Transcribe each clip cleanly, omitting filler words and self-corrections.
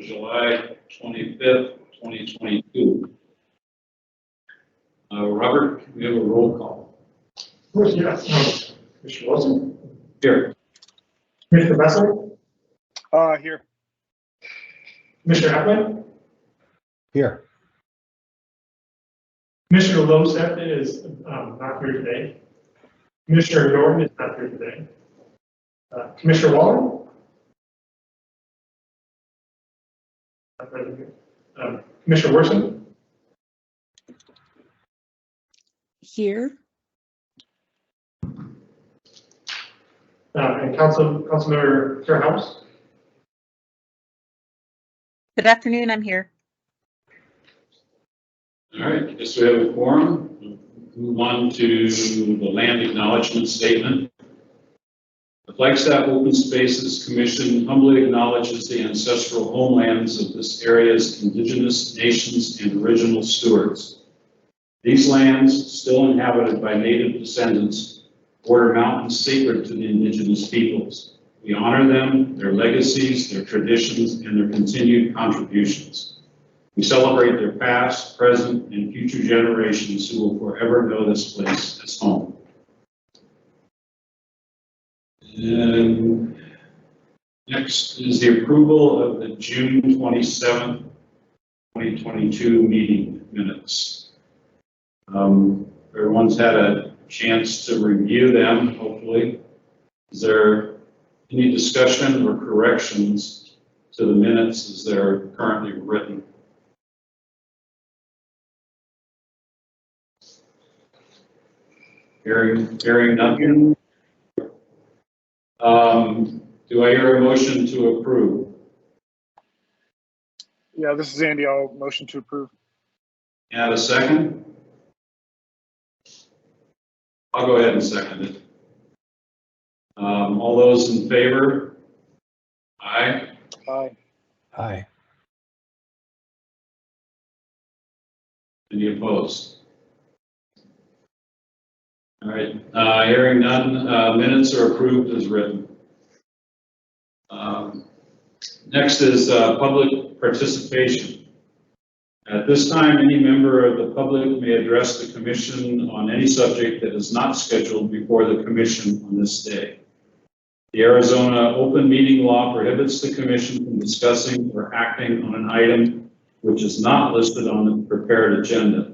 July 25th, 2022. Robert, can we have a roll call? Of course, yes. Commissioner Wilson? Here. Commissioner Bessel? Here. Commissioner Appling? Here. Commissioner Loseth is not here today. Commissioner Norton is not here today. Commissioner Waller? Not present here. Commissioner Worson? Here. And Councilmember Fairhouse? Good afternoon, I'm here. All right, I guess we have a quorum. We'll move on to the land acknowledgement statement. The Flagstaff Open Spaces Commission humbly acknowledges the ancestral homelands of this area's indigenous nations and original stewards. These lands, still inhabited by native descendants, border mountains sacred to the indigenous peoples. We honor them, their legacies, their traditions, and their continued contributions. We celebrate their past, present, and future generations who will forever know this place as home. And next is the approval of the June 27th, 2022 meeting minutes. Everyone's had a chance to review them, hopefully. Is there any discussion or corrections to the minutes as they're currently written? Hearing nothing. Do I hear a motion to approve? Yeah, this is Andy. I'll motion to approve. And a second? I'll go ahead and second it. All those in favor? Aye. Aye. Aye. Any opposed? All right, hearing none, minutes are approved as written. Next is public participation. At this time, any member of the public may address the commission on any subject that is not scheduled before the commission on this day. The Arizona open meeting law prohibits the commission from discussing or acting on an item which is not listed on the prepared agenda.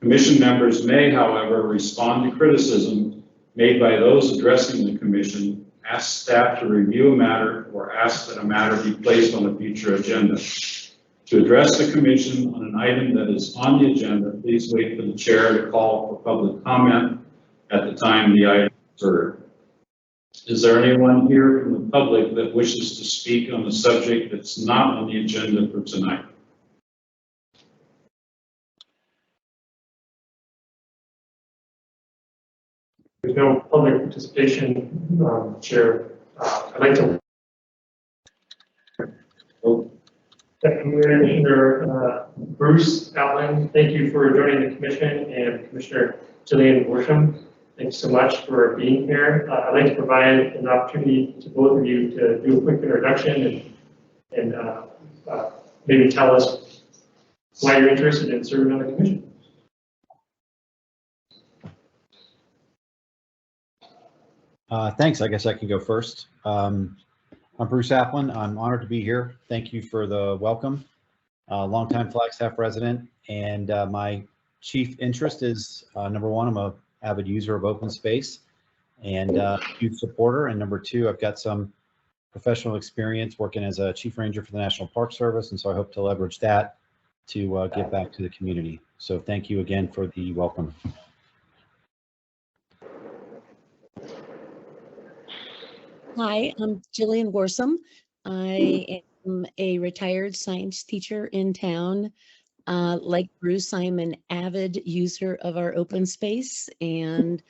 Commission members may, however, respond to criticism made by those addressing the commission, ask staff to review a matter, or ask that a matter be placed on a future agenda. To address the commission on an item that is on the agenda, please wait for the chair to call for public comment at the time the item is heard. Is there anyone here from the public that wishes to speak on the subject that's not on the agenda for tonight? There's no public participation, Chair. I'd like to. Commissioner Bruce Outland, thank you for joining the commission, and Commissioner Jillian Worsham, thanks so much for being here. I'd like to provide an opportunity to both of you to do a quick introduction and maybe tell us why you're interested in serving on the commission. Thanks. I guess I can go first. I'm Bruce Applin. I'm honored to be here. Thank you for the welcome. Longtime Flagstaff resident, and my chief interest is number one, I'm an avid user of open space and youth supporter, and number two, I've got some professional experience working as a chief ranger for the National Park Service, and so I hope to leverage that to give back to the community. So thank you again for the welcome. Hi, I'm Jillian Worsham. I am a retired science teacher in town. Like Bruce, I'm an avid user of our open space, and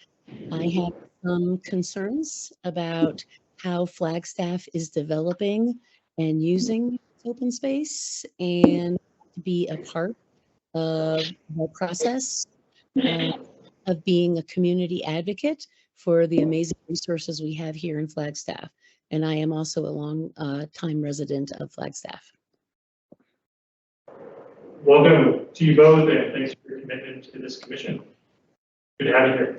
I have some concerns about how Flagstaff is developing and using open space, and to be a part of the process of being a community advocate for the amazing resources we have here in Flagstaff. And I am also a long time resident of Flagstaff. welcome to you both, and thanks for your commitment to this commission. Good to have you here.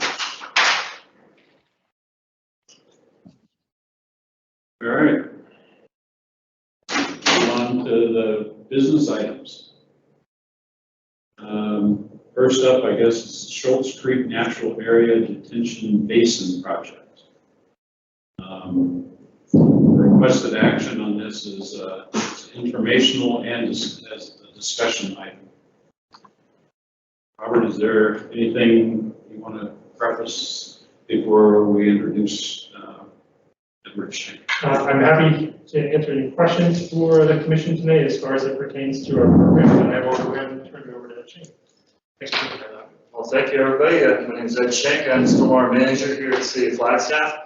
All right. On to the business items. First up, I guess, is Schultz Creek Natural Area Detention Basin Project. Requested action on this is informational and as a discussion item. Robert, is there anything you want to preface before we introduce Member Schenk? I'm happy to answer any questions for the commission tonight as far as it pertains to our program, and I will go ahead and turn it over to Shane. Thanks for being here. Well, thank you, everybody. My name is Ed Schenk. I'm Stormwater Manager here at the City of Flagstaff.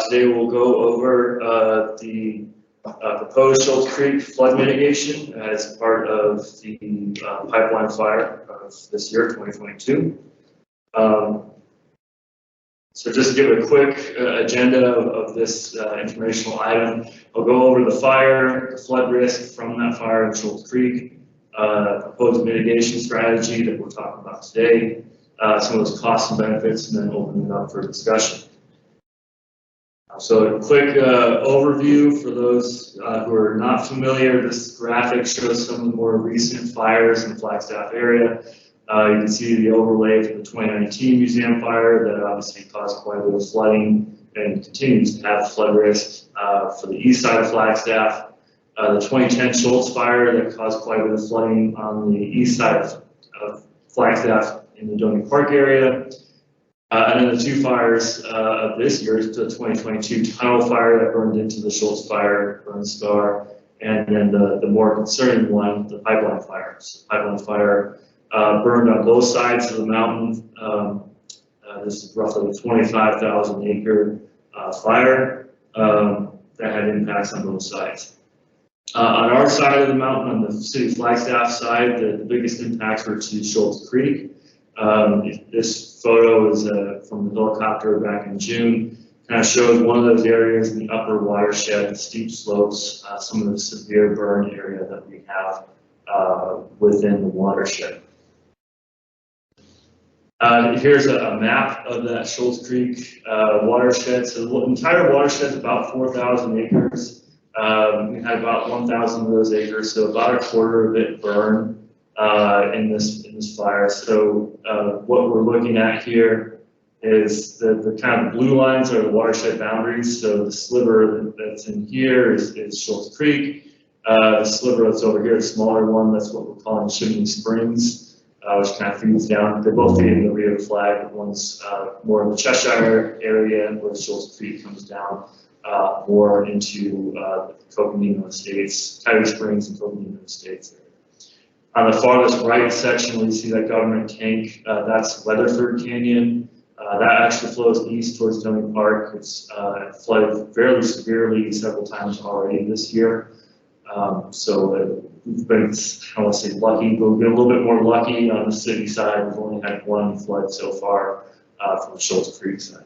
Today we'll go over the proposed Schultz Creek flood mitigation as part of the pipeline fire of this year, 2022. So just to give a quick agenda of this informational item, I'll go over the fire, the flood risk from that fire in Schultz Creek, proposed mitigation strategy that we're talking about today, some of those costs and benefits, and then open it up for discussion. So a quick overview for those who are not familiar. This graphic shows some of the more recent fires in the Flagstaff area. You can see the overlay for the 2019 museum fire that obviously caused quite a bit of flooding and continues to have flood risk for the east side of Flagstaff. The 2010 Schultz fire that caused quite a bit of flooding on the east side of Flagstaff in the Downey Park area. And then the two fires of this year, the 2022 tunnel fire that burned into the Schultz fire, burned scar, and then the more concerning one, the pipeline fire. So pipeline fire burned on both sides of the mountain. This is roughly a 25,000 acre fire that had impacts on both sides. On our side of the mountain, on the City of Flagstaff side, the biggest impacts were to Schultz Creek. This photo is from the helicopter back in June. Kind of shows one of those areas in the upper watershed, the steep slopes, some of the severe burn area that we have within the watershed. Here's a map of that Schultz Creek watershed. So the entire watershed is about 4,000 acres. We had about 1,000 of those acres, so about a quarter of it burned in this fire. So what we're looking at here is the kind of blue lines are the watershed boundaries. So the sliver that's in here is Schultz Creek. The sliver that's over here, the smaller one, that's what we're calling Chimney Springs. Which kind of feeds down. They both feed in the Rio Flag. One's more in the Cheshire area, where Schultz Creek comes down more into the Coconino Estates, Tiger Springs and Coconino Estates. On the farthest right section, where you see that government tank, that's Weatherford Canyon. That actually flows east towards Downey Park. It's flooded fairly severely several times already this year. So we've been, I don't want to say lucky, but we've been a little bit more lucky on the city side. We've only had one flood so far from the Schultz Creek side.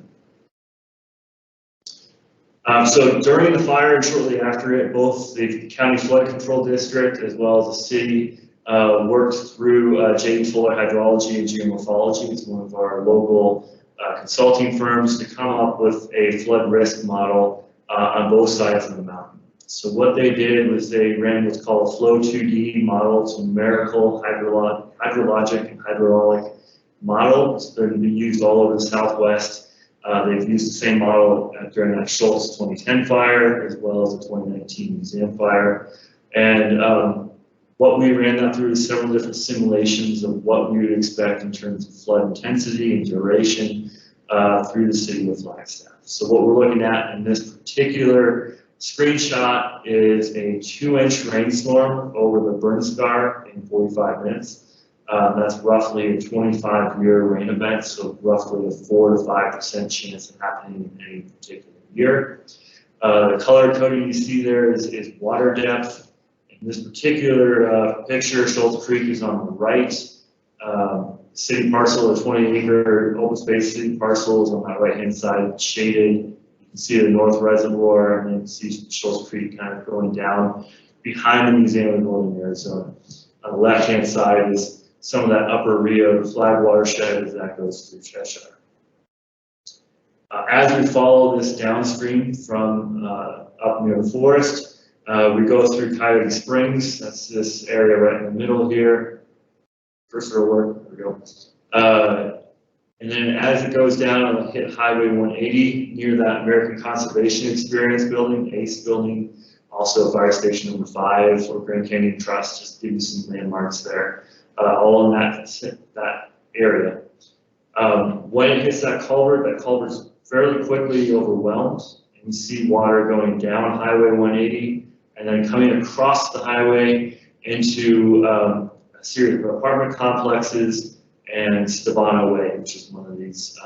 So during the fire and shortly after it, both the County Flood Control District as well as the city worked through J.D. Fuller Hydrology and Geomorphology. It's one of our local consulting firms to come up with a flood risk model on both sides of the mountain. So what they did was they ran what's called a Flow 2D model. It's a numerical hydrologic and hydraulic model. It's been used all over the Southwest. They've used the same model during that Schultz 2010 fire as well as the 2019 museum fire. And what we ran that through is several different simulations of what we would expect in terms of flood intensity and duration through the city of Flagstaff. So what we're looking at in this particular screenshot is a 2-inch rainstorm over the burn scar in 45 minutes. That's roughly a 25-year rain event, so roughly a 4 to 5% chance of happening in any particular year. The color coding you see there is water depth. In this particular picture, Schultz Creek is on the right. City parcel, a 20-acre open space city parcel, is on that right-hand side, shaded. You can see the North Reservoir, and then you can see Schultz Creek kind of going down behind the Museum of Northern Arizona. On the left-hand side is some of that upper Rio flag watershed as that goes through Cheshire. As we follow this downstream from up near the forest, we go through Coyote Springs. That's this area right in the middle here. Cursor will work. There we go. And then as it goes down, it'll hit Highway 180 near that American Conservation Experience building, ACE building, also Fire Station number 5 or Grand Canyon Trust, just to give you some landmarks there, all in that area. When it hits that culvert's fairly quickly overwhelmed, and you see water going down Highway 180 and then coming across the highway into a series of apartment complexes and Stabano Way, which is one of these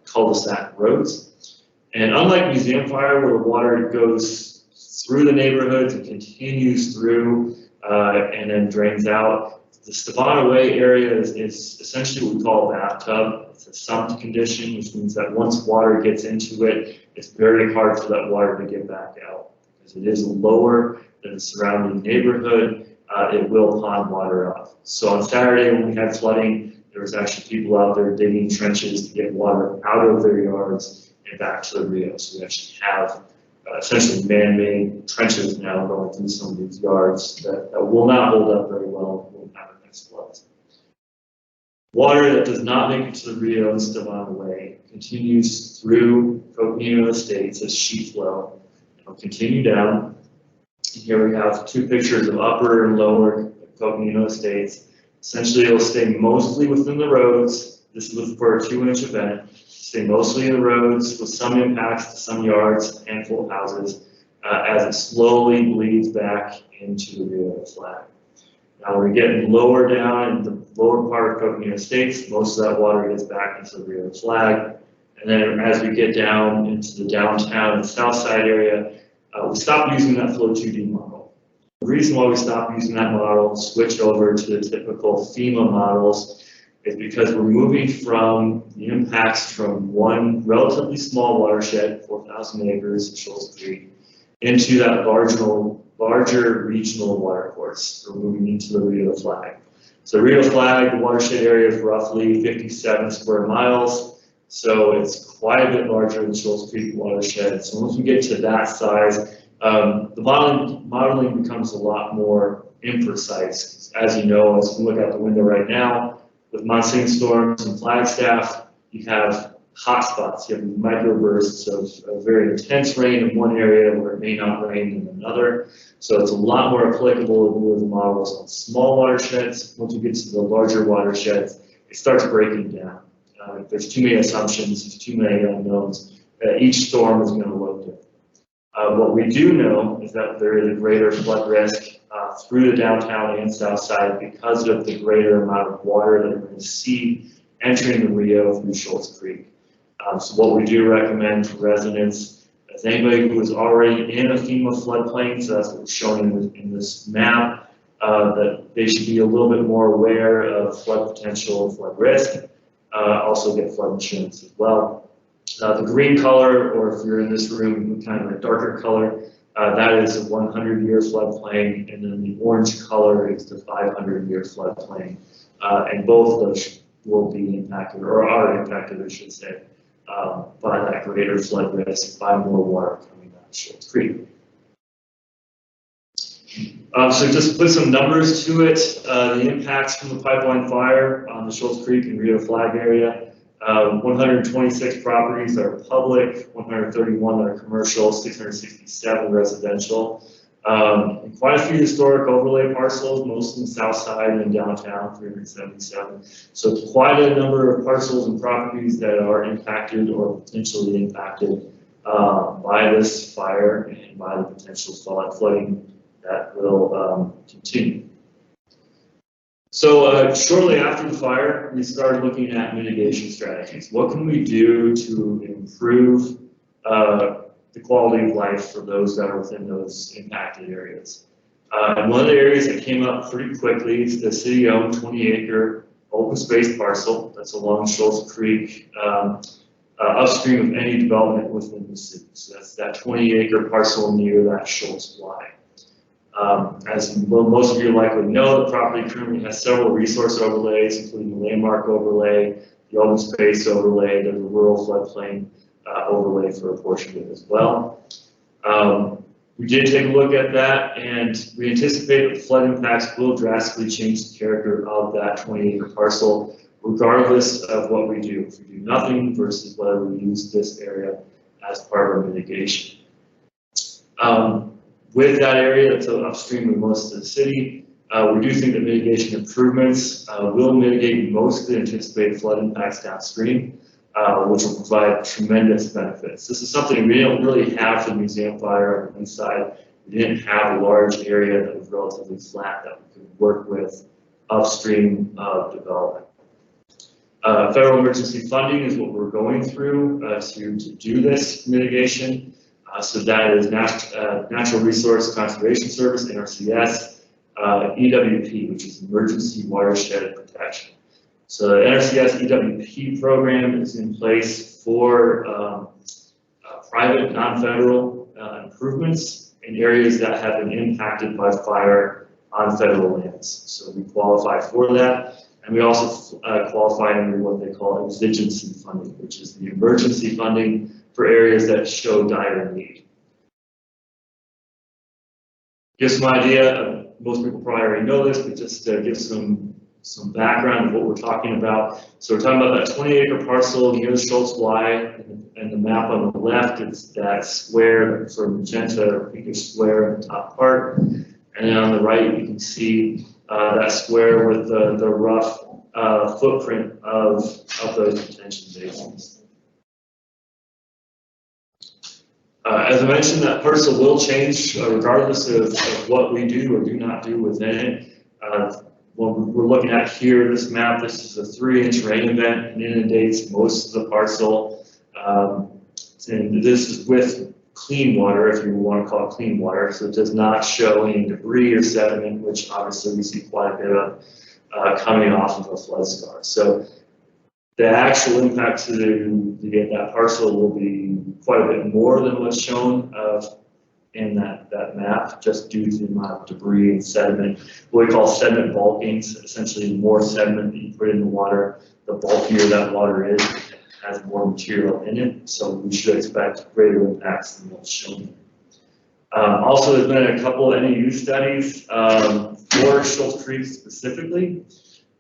cul-de-sac roads. And unlike Museum Fire, where the water goes through the neighborhoods and continues through and then drains out, the Stabano Way area is essentially what we call a bathtub. It's a sump condition, which means that once water gets into it, it's very hard for that water to get back out. Because it is lower than the surrounding neighborhood, it will pond water up. So on Saturday when we had flooding, there was actually people out there digging trenches to get water out of their yards and back to the Rio. So we actually have essentially man-made trenches now going through some of these yards that will not hold up very well when we have the next floods. Water that does not make it to the Rio and Stabano Way continues through Coconino Estates as sheet flow. It'll continue down. Here we have 2 pictures of upper and lower Coconino Estates. Essentially, it'll stay mostly within the roads. This is for a 2-inch event. Stay mostly in the roads with some impacts to some yards, a handful of houses, as it slowly bleeds back into the Rio Flag. Now we're getting lower down in the lower part of Coconino Estates. Most of that water gets back into the Rio Flag. And then as we get down into the downtown and south side area, we stopped using that flow 2D model. The reason why we stopped using that model, switch over to the typical FEMA models, is because we're moving from the impacts from one relatively small watershed, 4,000 acres, Shoals Creek, into that larger regional watercourse. We're moving into the Rio Flag. So Rio Flag, the watershed area is roughly 57 square miles. So it's quite a bit larger than Shoals Creek watershed. So once we get to that size, the modeling becomes a lot more imprecise. As you know, as we look out the window right now, with monsoon storms in Flagstaff, you have hot spots. You have microbursts of very intense rain in one area where it may not rain in another. So it's a lot more applicable to do the models on small watersheds. Once you get to the larger watersheds, it starts breaking down. If there's too many assumptions, there's too many unknowns, each storm is going to look different. What we do know is that there is a greater flood risk through the downtown and south side because of the greater amount of water that we're going to see entering the Rio through Shoals Creek. So what we do recommend for residents is anybody who is already in a FEMA floodplain, so that's what we're showing in this map, that they should be a little bit more aware of flood potential and flood risk. Also get flood insurance as well. The green color, or if you're in this room, kind of a darker color, that is a 100-year floodplain, and then the orange color is the 500-year floodplain. And both of those will be impacted, or are impacted, I should say, by that greater flood risk, by more water coming down Shoals Creek. So just put some numbers to it. The impacts from the pipeline fire on the Shoals Creek and Rio Flag area. 126 properties that are public, 131 that are commercial, 667 residential. And quite a few historic overlay parcels, mostly in the south side and downtown, 377. So quite a number of parcels and properties that are impacted or potentially impacted by this fire and by the potential flooding that will continue. So shortly after the fire, we started looking at mitigation strategies. What can we do to improve the quality of life for those that are within those impacted areas? And one of the areas that came up pretty quickly is the city-owned 20-acre open space parcel that's along Shoals Creek, upstream of any development within the city. So that's that 20-acre parcel near that Shoals Fly. As most of you likely know, the property currently has several resource overlays, including the landmark overlay, the open space overlay, there's a rural floodplain overlay for a portion of it as well. We did take a look at that, and we anticipate that flood impacts will drastically change the character of that 20-acre parcel, regardless of what we do. If we do nothing versus whether we use this area as part of our mitigation. With that area that's upstream of most of the city, we do think that mitigation improvements will mitigate most of the anticipated flood impacts downstream, which will provide tremendous benefits. This is something we don't really have for the museum fire on the east side. We didn't have a large area that was relatively flat that we could work with upstream of development. Federal emergency funding is what we're going through to do this mitigation. So that is Natural Resource Conservation Service, NRCS, EWP, which is Emergency Watershed Protection. So the NRCS EWP program is in place for private, non-federal improvements in areas that have been impacted by fire on federal lands. So we qualify for that. And we also qualify under what they call exigency funding, which is the emergency funding for areas that show dire need. Give some idea, most people probably already know this, but just to give some background of what we're talking about. So we're talking about that 20-acre parcel near the Schultz Y, and the map on the left, it's that square, sort of magenta or pinkish square in the top part. And then on the right, you can see that square with the rough footprint of those detention basins. As I mentioned, that parcel will change regardless of what we do or do not do within it. What we're looking at here, this map, this is a 3-inch rain event and inundates most of the parcel. And this is with clean water, if you want to call it clean water, so it does not show any debris or sediment, which obviously we see quite a bit of coming off of a flood scar. So the actual impact to that parcel will be quite a bit more than what's shown in that map, just due to the amount of debris and sediment. What we call sediment bulking, so essentially the more sediment that you put in the water, the bulkier that water is, it has more material in it, so we should expect greater impacts than what's shown. Also, there's been a couple of NEU studies for Schultz Creek specifically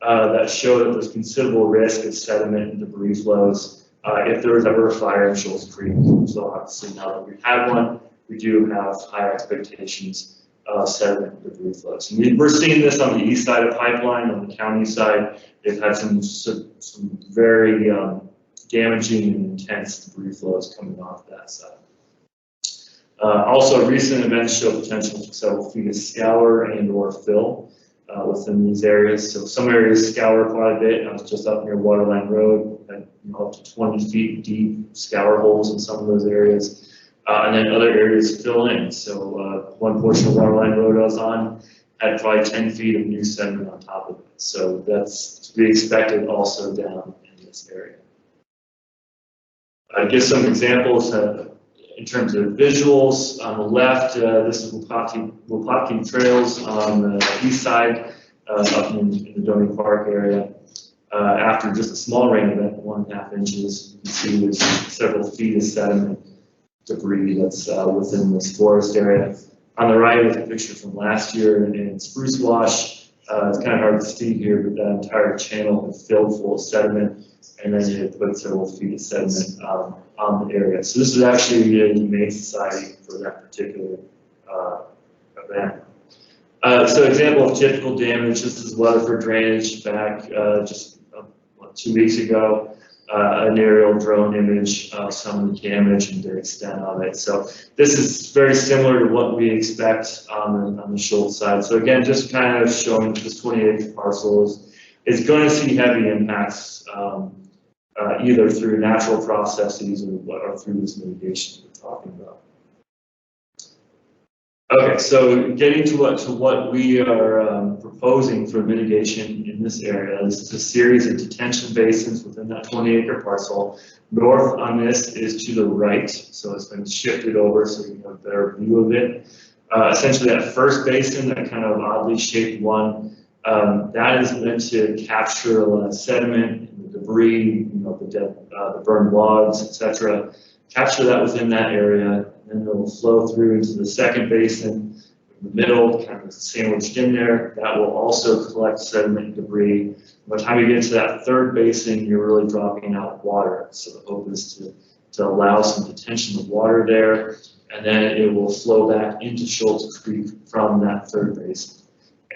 that show that there's considerable risk of sediment and debris flows if there was ever a fire in Schultz Creek. So obviously now that we've had one, we do have higher expectations of sediment and debris flows. And we're seeing this on the east side of Pipeline, on the county side. They've had some very damaging and intense debris flows coming off that side. Also, recent events show potential for several feet of scour and or fill within these areas. So some areas scour quite a bit. I was just up near Waterline Road, had, up to 20 feet deep scour holes in some of those areas. And then other areas fill in. So one portion of Waterline Road I was on had probably 10 feet of new sediment on top of it. So that's to be expected also down in this area. I give some examples in terms of visuals. On the left, this is Wapatki Trails on the east side, up in the Donny Park area. After just a small rain event, 1.5 inches, you can see there's several feet of sediment debris that's within this forest area. On the right is a picture from last year in Spruce Wash. It's kind of hard to see here, but that entire channel is filled full of sediment, and then you put several feet of sediment on the area. So this is actually a humane society for that particular event. So example of typical damage, this is Weatherford drainage back just 2 weeks ago. An aerial drone image of some of the damage and the extent of it. So this is very similar to what we expect on the Schultz side. So again, just kind of showing this 20-acre parcel is going to see heavy impacts either through natural processes or through this mitigation we're talking about. Okay, so getting to what we are proposing for mitigation in this area. This is a series of detention basins within that 20-acre parcel. North on this is to the right, so it's been shifted over so you have a better view of it. Essentially that first basin, that kind of oddly shaped one, that is meant to capture a lot of sediment, and debris, the burned logs, etc. Capture that within that area, and then it will flow through into the second basin, in the middle, kind of sandwiched in there. That will also collect sediment and debris. By the time you get to that third basin, you're really dropping out water. So the hope is to allow some detention of water there, and then it will flow back into Schultz Creek from that third basin.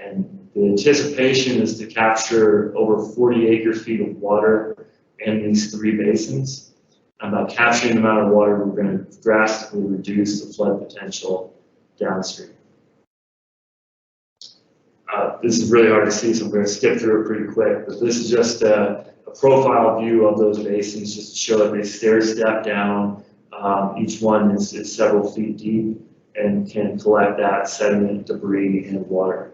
And the anticipation is to capture over 40 acre-feet of water in these three basins. And by capturing the amount of water, we're going to drastically reduce the flood potential downstream. This is really hard to see, so I'm going to skip through it pretty quick, but this is just a profile view of those basins, just to show that they stair step down. Each one is several feet deep and can collect that sediment, debris, and water.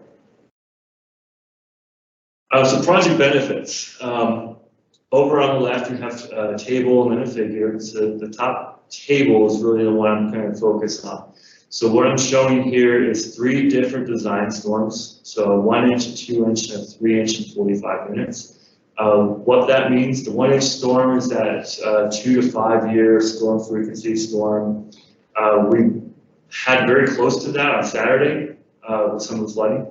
So project benefits. Over on the left, you have a table and then a figure. So the top table is really the one I'm kind of focused on. So what I'm showing here is 3 different design storms. So a 1-inch, a 2-inch, and a 3-inch in 45 minutes. What that means, the 1-inch storm is that 2 to 5 year storm frequency storm. We had very close to that on Saturday with some of the flooding.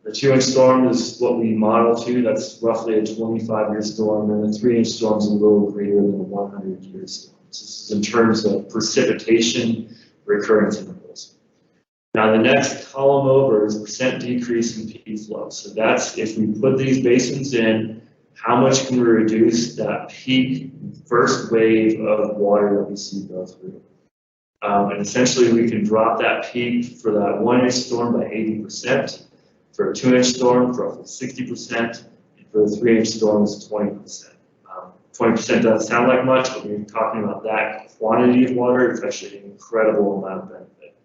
The 2-inch storm is what we model to. That's roughly a 25-year storm, and the 3-inch storm is a little greater than a 100-year storm. So this is in terms of precipitation recurrence intervals. Now the next column over is percent decrease in peak flow. So that's if we put these basins in, how much can we reduce that peak first wave of water that we see go through? And essentially we can drop that peak for that 1-inch storm by 80%. For a 2-inch storm, roughly 60%, and for the 3-inch storm is 20%. 20% doesn't sound like much, but when you're talking about that quantity of water, it's actually an incredible amount of benefit.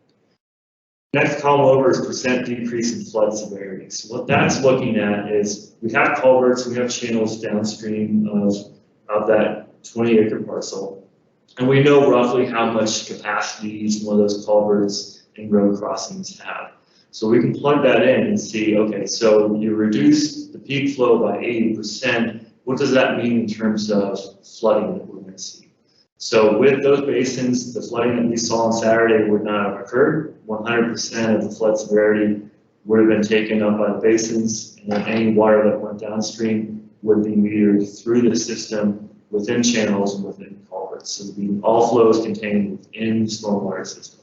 Next column over is percent decrease in flood severity. So what that's looking at is we have culverts, we have channels downstream of that 20-acre parcel, and we know roughly how much capacity each one of those culverts and road crossings have. So we can plug that in and see, okay, so you reduce the peak flow by 80%. What does that mean in terms of flooding that we're going to see? So with those basins, the flooding that we saw on Saturday would not have occurred. 100% of the flood severity would have been taken up by the basins, and then any water that went downstream would be metered through the system within channels and within culverts. So all flows contained within the stormwater system.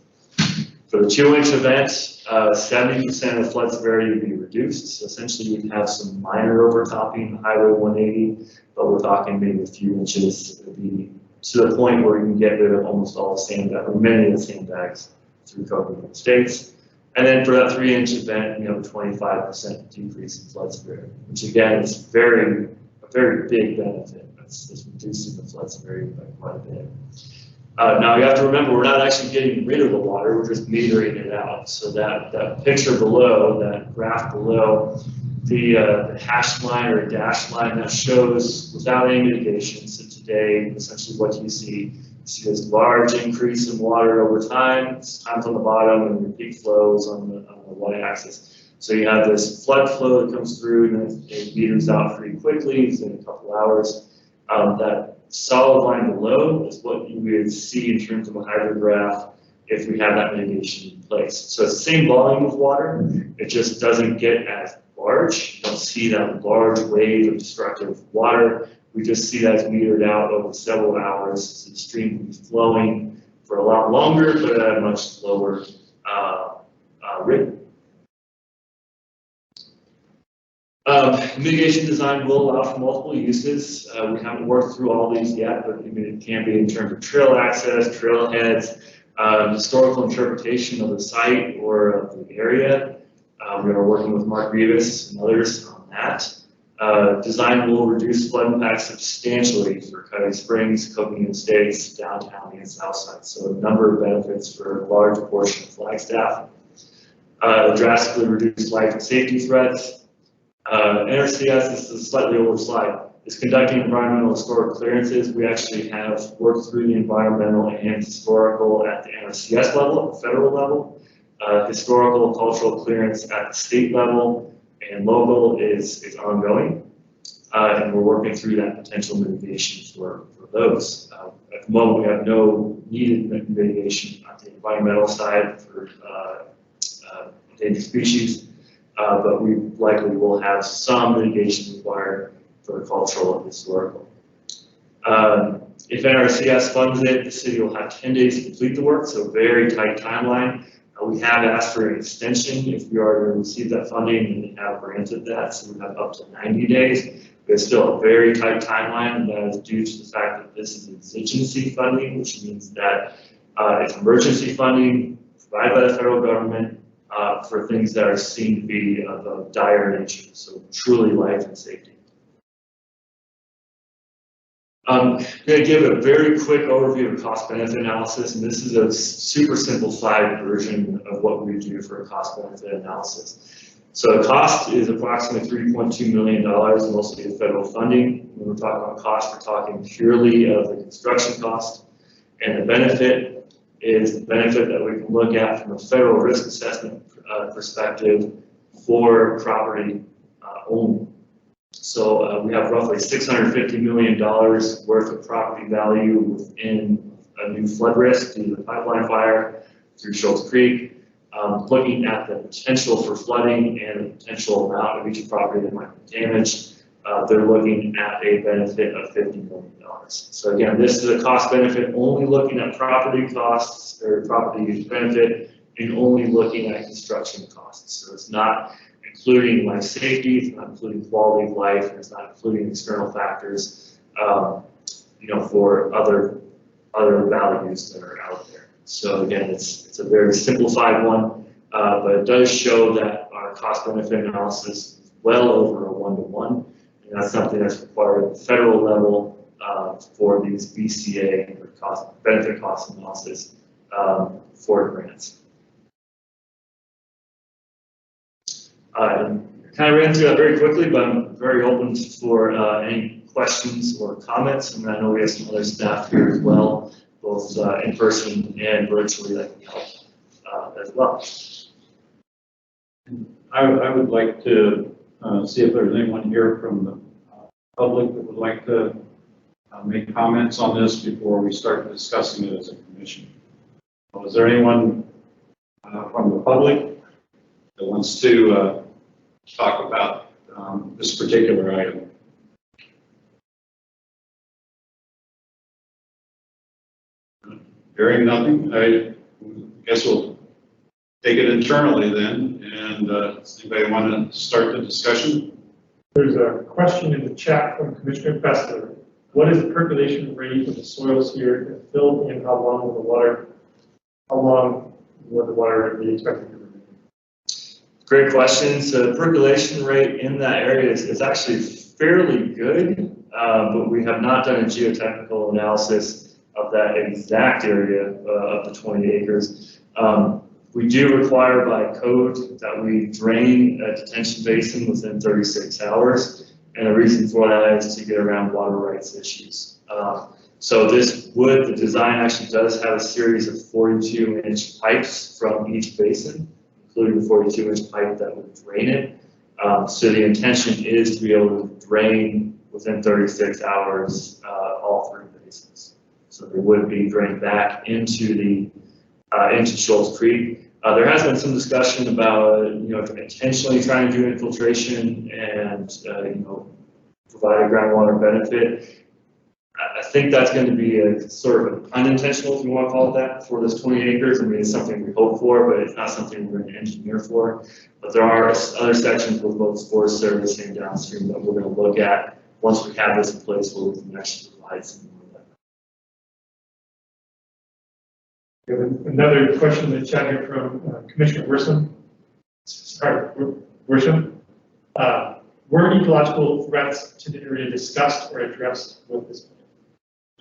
For the 2-inch event, 70% of the flood severity would be reduced. So essentially you'd have some minor overtopping on Highway 180, but we're talking maybe a few inches. It would be to the point where you can get rid of almost all the sandbags, or many of the sandbags through Coconut States. And then for that 3-inch event, you have a 25% decrease in flood severity, which again is a very big benefit. That's reducing the flood severity by quite a bit. Now you have to remember, we're not actually getting rid of the water, we're just metering it out. So that picture below, that graph below, the hashed line or dashed line, that shows without any mitigation. So today, essentially what you see this large increase in water over time. It's times on the bottom, and your peak flow is on the y-axis. So you have this flood flow that comes through, and then it meters out pretty quickly within a couple hours. That solid line below is what you would see in terms of a hydrograph if we have that mitigation in place. So it's the same volume of water, it just doesn't get as large. You don't see that large wave of destructive water. We just see that as metered out over several hours. So the stream can be flowing for a lot longer, but at a much slower rate. Mitigation design will allow for multiple uses. We haven't worked through all these yet, but I mean, it can be in terms of trail access, trailheads, historical interpretation of the site or of the area. We are working with Mark Rivas and others on that. Design will reduce flood impacts substantially for Cutting Springs, Coconut Estates, downtown, and south side. So a number of benefits for a large portion of Flagstaff. Drastically reduce life and safety threats. NRCS, this is a slightly older slide. is conducting environmental historic clearances. We actually have worked through the environmental and historical at the NRCS level, at the federal level. Historical cultural clearance at the state level and local is ongoing. And we're working through that potential mitigation for those. At the moment, we have no needed mitigation on the environmental side for endangered species, but we likely will have some mitigation required for cultural and historical. If NRCS funds it, the city will have 10 days to complete the work, so very tight timeline. We have asked for an extension if we are to receive that funding, and we have granted that, so we have up to 90 days. There's still a very tight timeline, and that is due to the fact that this is exigency funding, which means that it's emergency funding provided by the federal government for things that are seen to be of a dire nature, so truly life and safety. I'm going to give a very quick overview of cost-benefit analysis, and this is a super simplified version of what we do for a cost-benefit analysis. So the cost is approximately $3.2 million, mostly of federal funding. When we're talking about cost, we're talking purely of the construction cost, and the benefit is the benefit that we can look at from a federal risk assessment perspective for property only. So we have roughly $650 million worth of property value within a new flood risk due to the pipeline fire through Schultz Creek. Looking at the potential for flooding and the potential amount of each property that might be damaged, they're looking at a benefit of $50 million. So again, this is a cost benefit only looking at property costs or property benefit and only looking at construction costs. So it's not including life safety, it's not including quality of life, and it's not including external factors, for other values that are out there. So again, it's a very simplified one, but it does show that our cost-benefit analysis is well over a 1-to-1, and that's something that's required at the federal level for these BCA or benefit cost analysis for grants. I kind of ran through that very quickly, but I'm very open for any questions or comments. And I know we have some other staff here as well, both in person and virtually, that can help as well. I would like to see if there's anyone here from the public that would like to make comments on this before we start discussing it as a commission. Is there anyone from the public that wants to talk about this particular item? Hearing nothing, I guess we'll take it internally then. And does anybody want to start the discussion? There's a question in the chat from Commissioner Fessler. What is the percolation rate of the soils here? If filled in, how long will the water be expected to remain? Great question. So the percolation rate in that area is actually fairly good, but we have not done a geotechnical analysis of that exact area of the 20 acres. We do require by code that we drain a detention basin within 36 hours. And the reason for that is to get around water rights issues. So the design actually does have a series of 42-inch pipes from each basin, including the 42-inch pipe that would drain it. So the intention is to be able to drain within 36 hours all three basins. So they would be drained back into Schultz Creek. There has been some discussion about intentionally trying to do infiltration and provide a groundwater benefit. I think that's going to be a sort of unintentional, if you want to call it that, for this 20 acres. I mean, it's something we hope for, but it's not something we're going to engineer for. But there are other sections with both Forest Service and downstream that we're going to look at once we have this in place where we can actually provide some more of that. We have another question in the chat here from Commissioner Worsham. Were ecological threats to the area discussed or addressed with this plan?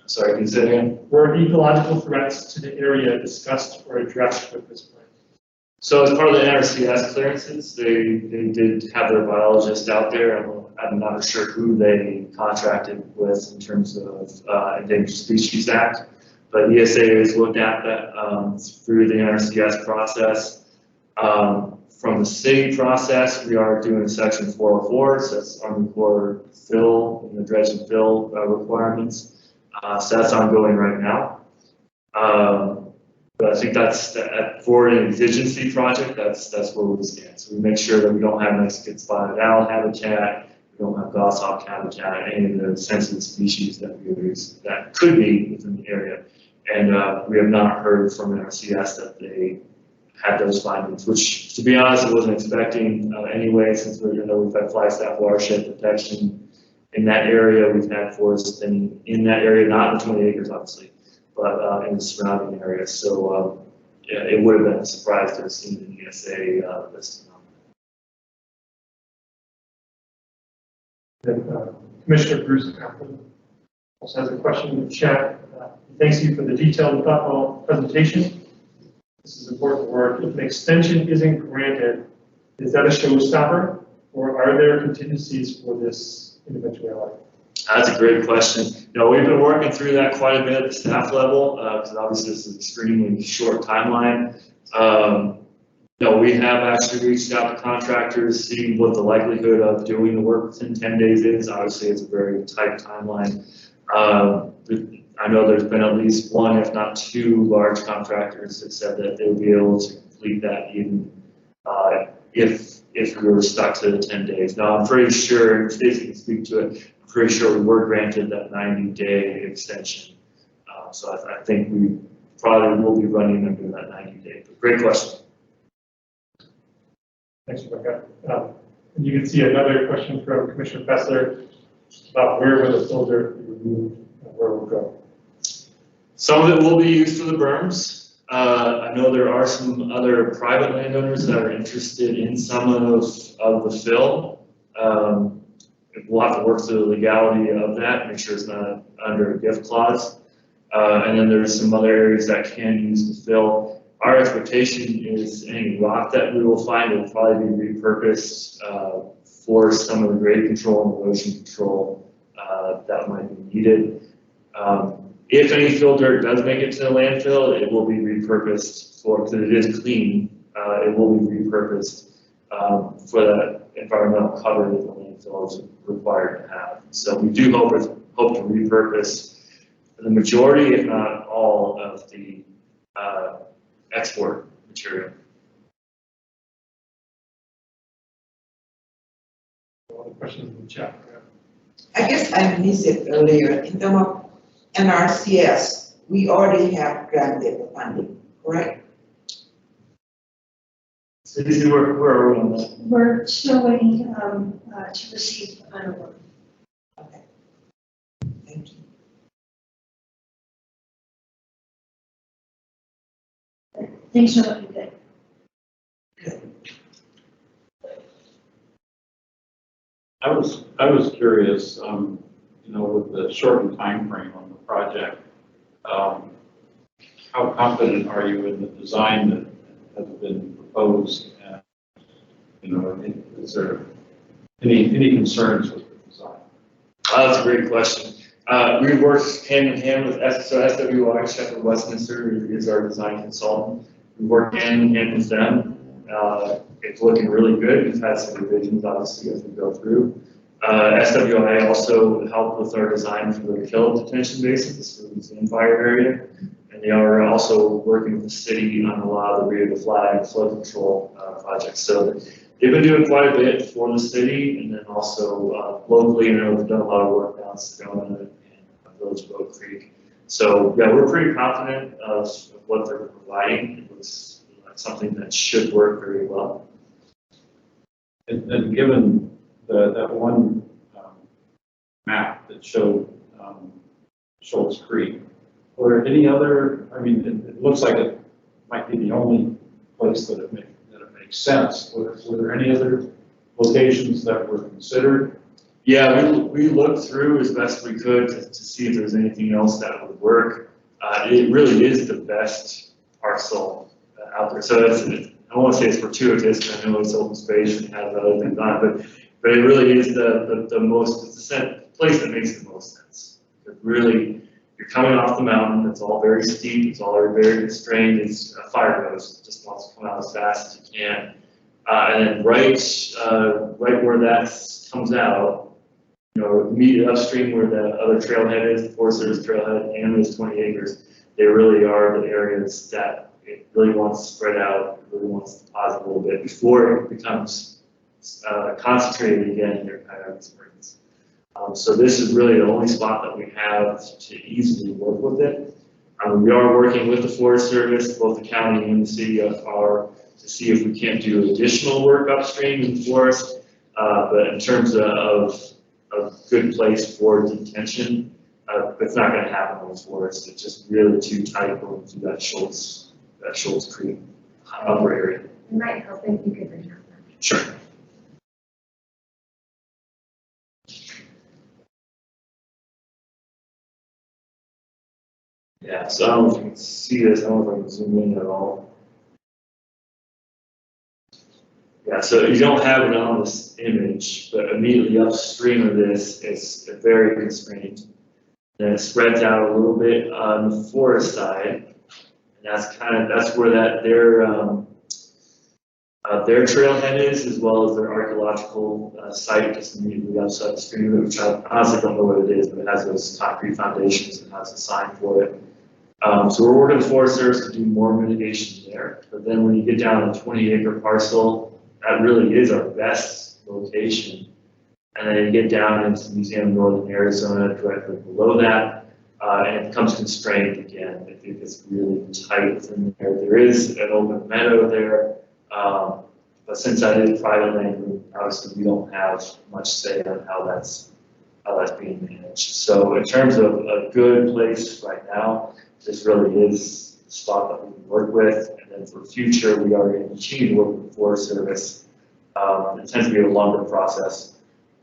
Sorry, can you say that again? Were ecological threats to the area discussed or addressed with this plan? So as part of the NRCS clearances, they did have their biologist out there. I'm not sure who they contracted with in terms of Endangered Species Act, but ESA has looked at that through the NRCS process. From the city process, we are doing Section 404, so that's Army Corps fill and the dredge and fill requirements. So that's ongoing right now. But I think that's for an indigency project. That's where we stand. So we make sure that we don't have Mexican spotted owl habitat, we don't have goshawk habitat, any of the sensitive species that could be within the area. And we have not heard from NRCS that they had those findings, which, to be honest, I wasn't expecting anyway, since we've had Flagstaff watershed protection in that area. We've had forests in that area, not in 20 acres, obviously, but in the surrounding areas. So yeah, it would have been a surprise to have seen an ESA listing on And, Commissioner Bruce Kaplan also has a question in the chat. Thanks you for the detailed and thoughtful presentation. This is important work. If an extension isn't granted, is that a showstopper, or are there contingencies for this eventuality? That's a great question. No, we've been working through that quite a bit at the staff level, because obviously this is an extremely short timeline. No, we have actually reached out to contractors, seeing what the likelihood of doing the work within 10 days is. Obviously, it's a very tight timeline. I know there's been at least one, if not two, large contractors that said that they would be able to complete that even if we were stuck to the 10 days. Now, I'm pretty sure, and Stacey can speak to it, I'm pretty sure we were granted that 90-day extension. So I think we probably will be running under that 90-day. Great question. Thanks, Rebecca. And you can see another question from Commissioner Fessler about where will the filter be removed and where will it go. Some of it will be used for the berms. I know there are some other private landowners that are interested in some of the fill. We'll have to work through the legality of that, make sure it's not under a gift clause. And then there's some other areas that can use the fill. Our expectation is any rock that we will find will probably be repurposed for some of the grade control and erosion control that might be needed. If any fill dirt does make it to the landfill, it will be repurposed because it is clean. It will be repurposed for that environmental cover that the landfill is required to have. So we do hope to repurpose the majority, if not all, of the export material. All the questions in the chat. I guess I missed it earlier. In terms of NRCS, we already have granted the funding, correct? So this is where are we on that? We're still waiting to receive the final one. Okay. Thank you. Things are looking good. I was curious, with the shortened time frame on the project, how confident are you in the design that has been proposed? And, is there any concerns with the design? That's a great question. We worked hand in hand with SWI, Shepherd Westminster is our design consultant. We work hand in hand with them. It's looking really good. We've had some revisions, obviously, as we go through. SWI also helped with our design for the kill detention basins for the Museum Fire area. And they are also working with the city on a lot of the rear of the flag flood control projects. So they've been doing quite a bit for the city, and then also locally, they've done a lot of work down Sedona and Village of Oak Creek. So yeah, we're pretty confident of what they're providing. It looks like something that should work very well. And given that one map that showed Schultz Creek, were there any other? I mean, it looks like it might be the only place that it makes sense. Were there any other locations that were considered? Yeah, we looked through as best we could to see if there's anything else that would work. It really is the best parcel out there. So I don't want to say it's fortuitous, because I know it's open space and has other things on it, but But it really is the most, it's the place that makes the most sense. It really, you're coming off the mountain, it's all very steep, it's all very constrained, it's a fire hose, it just wants to come out as fast as you can. And then right where that comes out, you know, immediately upstream where the other trailhead is, the Forest Service trailhead, and those 20 acres, they really are the areas that it really wants to spread out, it really wants to deposit a little bit before it becomes concentrated again near Coyote Springs. So this is really the only spot that we have to easily work with it. We are working with the Forest Service, both the county and the city are, to see if we can't do additional work upstream in the forest. But in terms of a good place for detention, it's not going to happen in the forest. It's just really too tight going through that Schultz Creek upper area. It might help if you could bring that up. Sure. Yeah, so I don't know if you can see this, I don't know if I can zoom in at all. Yeah, so you don't have it on this image, but immediately upstream of this is very constrained. Then it spreads out a little bit on the forest side, and that's where their trailhead is, as well as their archaeological site just immediately upstream of it, which I honestly don't know what it is, but it has those concrete foundations and has a sign for it. So we're working with Forest Service to do more mitigation there. But then when you get down to 20-acre parcel, that really is our best location. And then you get down into the Museum of Northern Arizona directly below that, and it becomes constrained again. It gets really tight within there. There is an open meadow there, but since that is private land, obviously we don't have much say on how that's being managed. So in terms of a good place right now, this really is the spot that we can work with. And then for future, we are going to continue to work with the Forest Service. It tends to be a longer process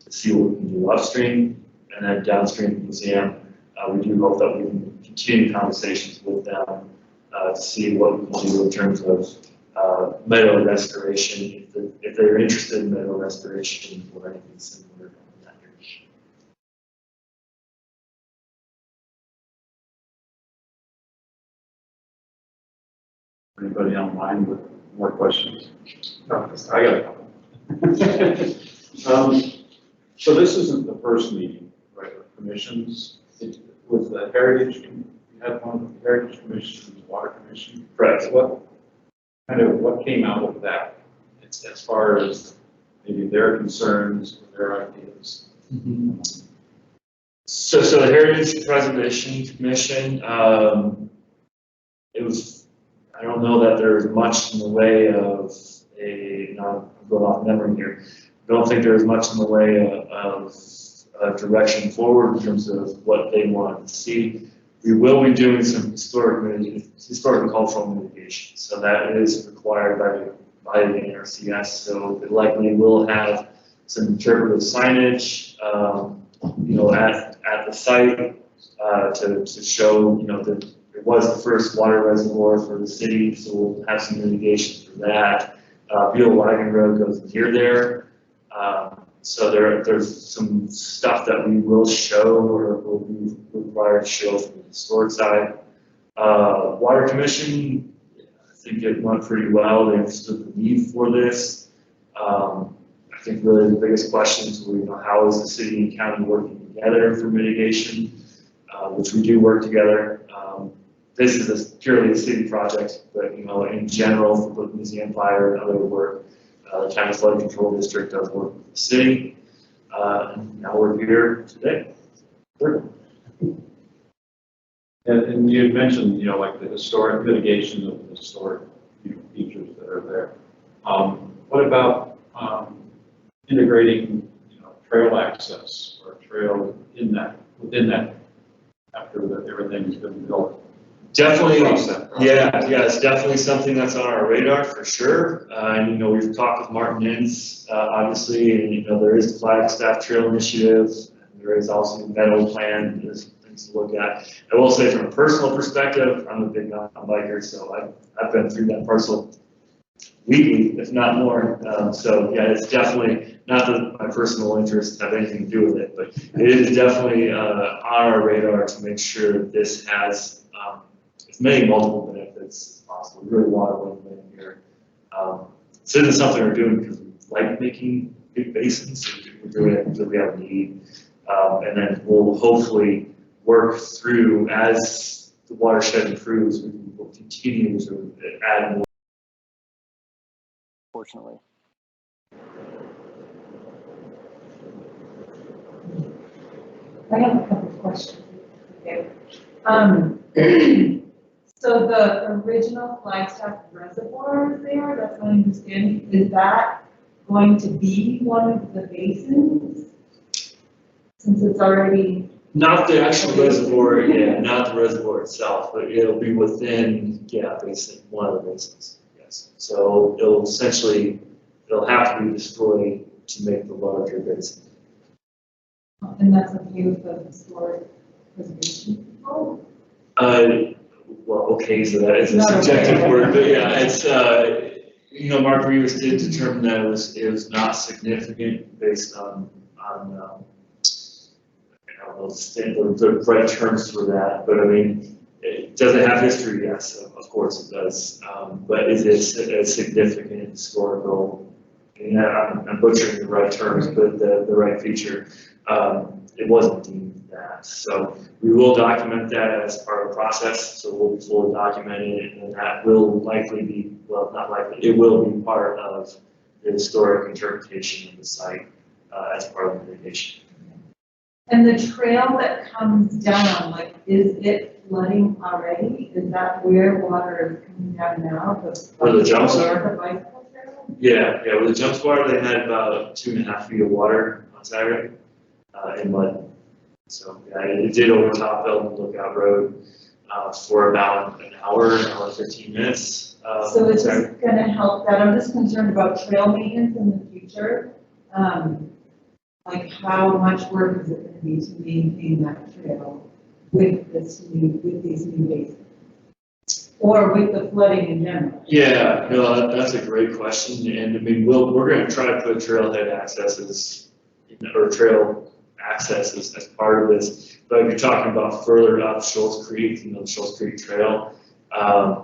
to see what we can do upstream, and then downstream of the museum. We do hope that we can continue conversations with them to see what we can do in terms of meadow restoration, if they're interested in meadow restoration or anything similar in that direction. Anybody online with more questions? No, I got a couple. So this isn't the first meeting, right, of commissions. With the Heritage, you had one with the Heritage Commission, the Water Commission. Correct. What came out of that as far as maybe their concerns or their ideas? Mm-hmm. So the Heritage Preservation Commission, it was, I don't know that there's much in the way of I'm going off memory here. I don't think there's much in the way of direction forward in terms of what they want to see. We will be doing some historic and cultural mitigation. So that is required by the NRCS. So it likely will have some interpretive signage, at the site to show, that it was the first water reservoir for the city. So we'll have some mitigation for that. Beale Wagon Road goes near there. So there's some stuff that we will show or will be required to show from the historic side. Water Commission, I think it went pretty well. They understood the need for this. I think really the biggest questions were, how is the city and county working together for mitigation, which we do work together. This is purely a city project, but in general, for both museum fire and other work, the County Flood Control District does work with the city. And now we're here today. And you had mentioned, like the historic mitigation of the historic features that are there. What about integrating, trail access or trail within that after everything's been built? Definitely, yeah, it's definitely something that's on our radar for sure. And we've talked with Martin Inns, obviously, and there is the Flagstaff Trail Initiative, and there is also the Meadow Plan. There's things to look at. I will say, from a personal perspective, I'm a big mountain biker, so I've been through that parcel weekly, if not more. So yeah, it's definitely, not that my personal interests have anything to do with it, but it is definitely on our radar to make sure that this has as many multiple benefits as possible. We really want to win here. This isn't something we're doing because we like making big basins. We're doing it because we have a need. And then we'll hopefully work through, as the watershed improves, we will continue to add more. Fortunately. I have a couple of questions. Okay. So the original Flagstaff reservoir there, that's my understanding, is that going to be one of the basins? Since it's already. Not the actual reservoir, yeah, not the reservoir itself, but it'll be within, yeah, basin, one of the basins, yes. So it'll essentially, it'll have to be destroyed to make the larger basin. And that's a view of the historic preservation people? Well, okay, so that is a Not subjective okay. word, but yeah, it's, you know, Mark Rivas did determine that it was not significant based on I don't know the right terms for that, but I mean, does it have history? Yes, of course it does. But is it a significant historical, and I'm butchering the right terms, but the right feature, it wasn't deemed that. So we will document that as part of the process, so we'll be fully documented, and that will likely be, well, not likely, it will be part of the historic interpretation of the site as part of the mitigation. And the trail that comes down, like, is it flooding already? Is that where water is coming down now? Where the jumps are? The bicycle trail? Yeah, with the jumps water, they had about 2.5 feet of water on Saturday in mud. So yeah, it did overtop Belton Lookout Road for about an hour 15 minutes. So is this gonna help that? I'm just concerned about trail maintenance in the future. Like how much work is it gonna be to maintain that trail with these new basins? Or with the flooding in general? Yeah, no, that's a great question, and I mean, we're going to try to put trailhead accesses or trail accesses as part of this. But if you're talking about further up Shoals Creek, you know, the Shoals Creek Trail, I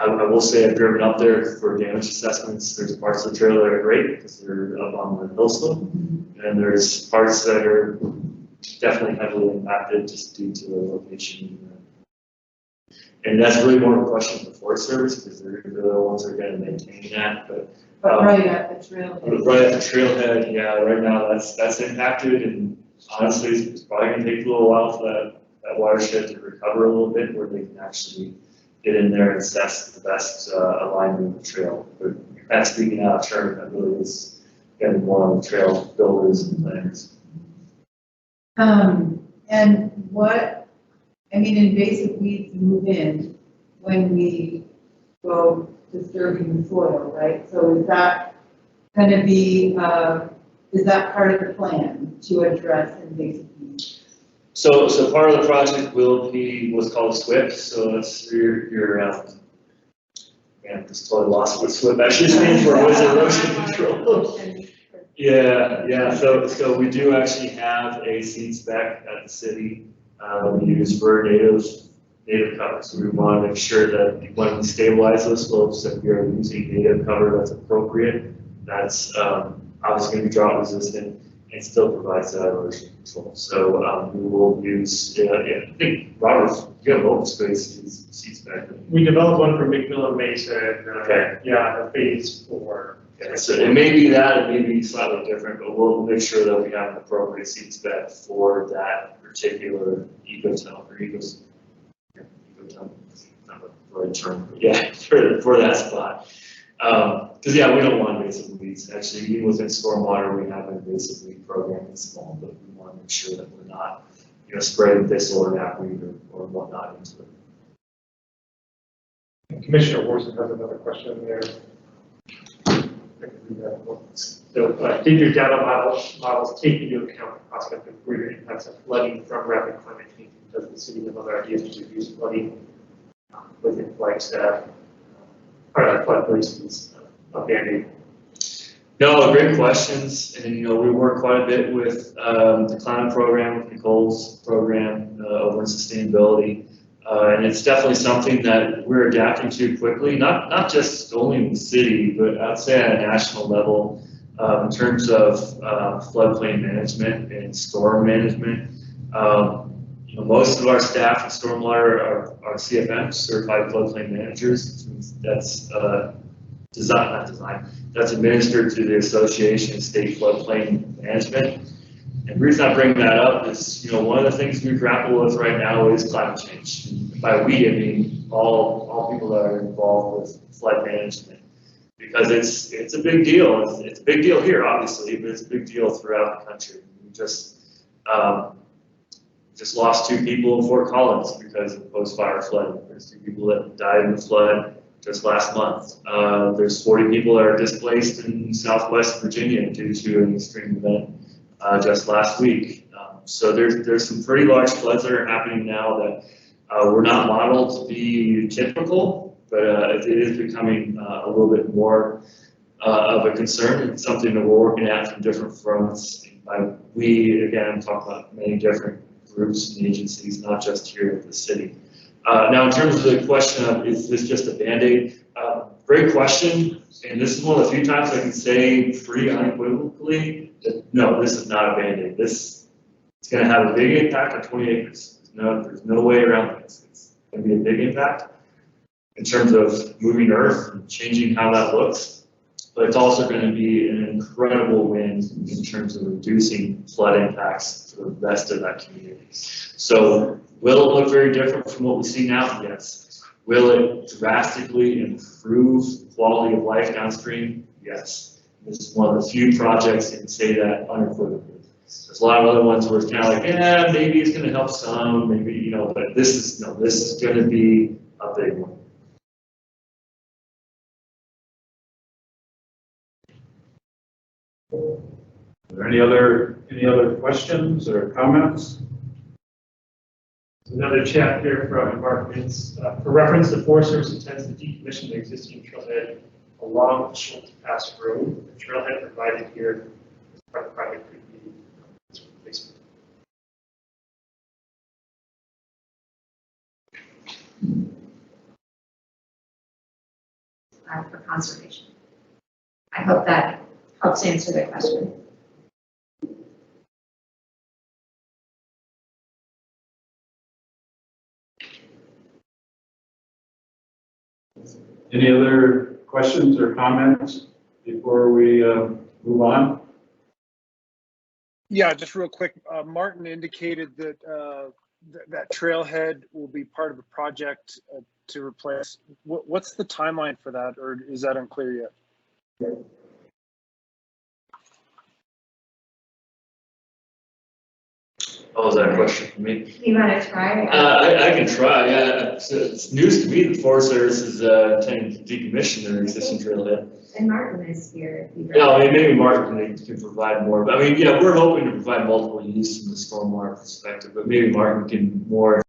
will say I've driven up there for damage assessments. There's parts of the trail that are great because they're up on the hill slope, and there's parts that are definitely heavily impacted just due to the location. And that's really more of a question for the Forest Service because they're the ones that are going to maintain that. But right at the trailhead. Right at the trailhead, yeah. Right now, that's impacted, and honestly, it's probably going to take a little while for that watershed to recover a little bit, where they can actually get in there and assess the best alignment of the trail. But that's speaking out of turn. That really is getting more on the trail builders and planners. And what, I mean, invasive weeds move in when we go disturbing the soil, right? So is that going to be, is that part of the plan to address invasive weeds? So part of the project will be what's called a SWIP. So that's your man, just totally lost what SWIP actually stands for. What's erosion control? Yeah. So we do actually have a seed spec at the city we use for native cover. So we want to make sure that when we stabilize those slopes, that we are using native cover that's appropriate. That's obviously going to be drought resistant and still provides that erosion control. So we will use. I think Robert, you have open space seed spec. We developed one for McMillan Mesa. Okay. Yeah, the phase 4. Yeah, so it may be that, it may be slightly different, but we'll make sure that we have an appropriate seed spec for that particular ecotone or ecotone, not the right term, but yeah, for that spot. Because yeah, we don't want invasive weeds. Actually, even within stormwater, we have an invasive weed program that's small, but we want to make sure that we're not, spreading thistle or knapweed or whatnot into it. Commissioner Worson has another question there. So, did your data models take into account the prospect of greater impacts of flooding from rapid climate change? Does the city have other ideas to reduce flooding within Flagstaff? Or flood places Band-Aid? No, great questions, and we work quite a bit with the climate program, with Nicole's program over in sustainability, and it's definitely something that we're adapting to quickly. Not just only in the city, but I'd say at a national level in terms of floodplain management and storm management. Most of our staff in stormwater are CFMs, certified floodplain managers. That's that's administered through the Association of State Floodplain Management. And the reason I bring that up is, one of the things we grapple with right now is climate change. And by we, I mean all people that are involved with flood management, because it's a big deal. It's a big deal here, obviously, but it's a big deal throughout the country. We just lost 2 people in Fort Collins because of post-fire flooding. There's 2 people that died in the flood just last month. There's 40 people that are displaced in Southwest Virginia due to an extreme event just last week. So there's some pretty large floods that are happening now that were not modeled to be typical, but it is becoming a little bit more of a concern. It's something that we're working at from different fronts. By we, again, I'm talking about many different groups and agencies, not just here at the city. Now, in terms of the question of, is this just a Band-Aid? Great question, and this is one of the few times I can say pretty unequivocally that no, this is not a Band-Aid. It's going to have a big impact on 20 acres. There's no way around this. It's going to be a big impact in terms of moving earth and changing how that looks, but it's also going to be an incredible win in terms of reducing flood impacts for the rest of that community. So will it look very different from what we see now? Yes. Will it drastically improve quality of life downstream? Yes. This is one of the few projects that can say that unequivocally. There's a lot of other ones where it's kind of like, yeah, maybe it's going to help some, maybe, but this is going to be a big one. Are there any other questions or comments? Another chat here from Mark Mintz. For reference, the Forest Service intends to decommission the existing trailhead along Schultz Pass Road. The trailhead provided here as part of the project could be its replacement. For conservation. I hope that helps answer the question. Any other questions or comments before we move on? Yeah, just real quick, Martin indicated that that trailhead will be part of a project to replace. What's the timeline for that, or is that unclear yet? Oh, is that a question for me? You want to try? I can try, yeah. It's news to me that Forest Service is intending to decommission their existing trailhead. And Martin is here. Yeah, maybe Martin can provide more. But yeah, we're hoping to provide multiple use from the stormwater perspective, but maybe Martin can more.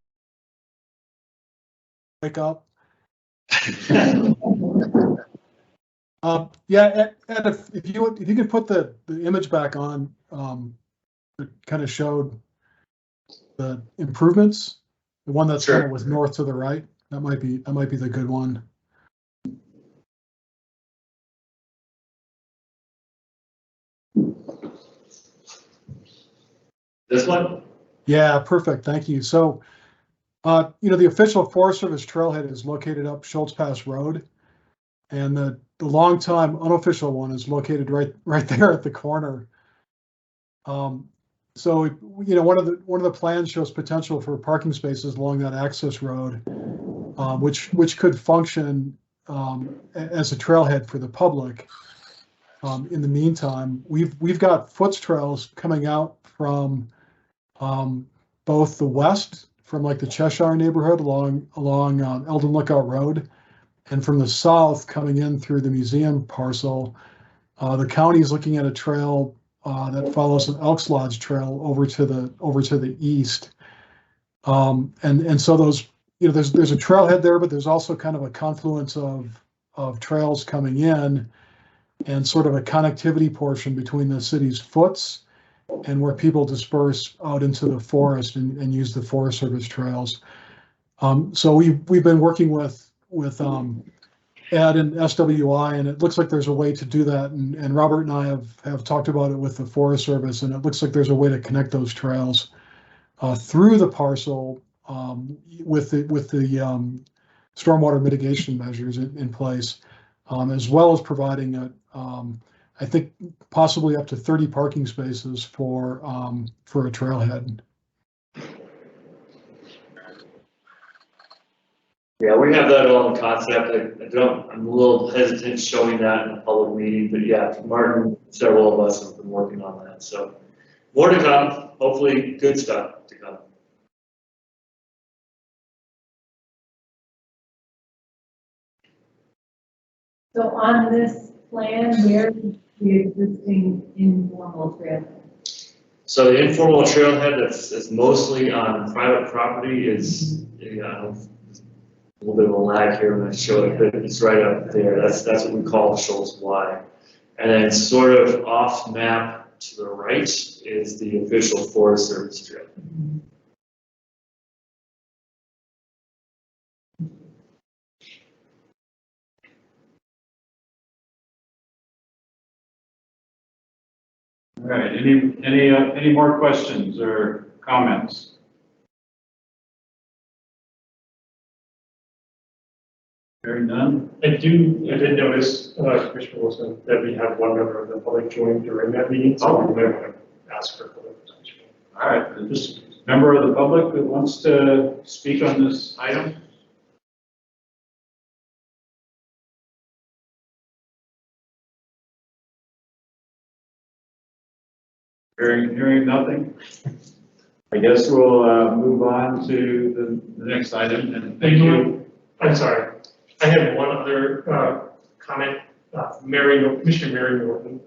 Wake up. Yeah, and if you could put the image back on, it kind of showed the improvements. The one that's kind of was north to the right. That might be the good one. This one? Yeah, perfect. Thank you. So, the official Forest Service trailhead is located up Schultz Pass Road, and the long-time unofficial one is located right there at the corner. So, one of the plans shows potential for parking spaces along that access road, which could function as a trailhead for the public. In the meantime, we've got foot trails coming out from both the west, from like the Cheshire neighborhood along Eldon Lookout Road, and from the south coming in through the museum parcel. The county is looking at a trail that follows an Elks Lodge trail over to the east, and so those there's a trailhead there, but there's also kind of a confluence of trails coming in, and sort of a connectivity portion between the city's foots and where people disperse out into the forest and use the Forest Service trails. So we've been working with Ed and SWI, and it looks like there's a way to do that. And Robert and I have talked about it with the Forest Service, and it looks like there's a way to connect those trails through the parcel with the stormwater mitigation measures in place, as well as providing I think possibly up to 30 parking spaces for a trailhead. Yeah, we have that all in concept. I'm a little hesitant showing that in a public meeting, but yeah, Martin, several of us have been working on that. So more to come, hopefully good stuff to come. So on this plan, where is the existing informal trailhead? So the informal trailhead that's mostly on private property is, a little bit of a lag here when I show it, but it's right up there. That's what we call Schultz Y. And then sort of off map to the right is the official Forest Service trail. All right, any more questions or comments? Hearing none. I did notice, Commissioner Wilson, that we have one member of the public join during that meeting, so we might want to ask for public participation. All right, just member of the public that wants to speak on this item? Hearing nothing? I guess we'll move on to the next item, and thank you. I'm sorry. I had one other comment. Commissioner Mary Norton.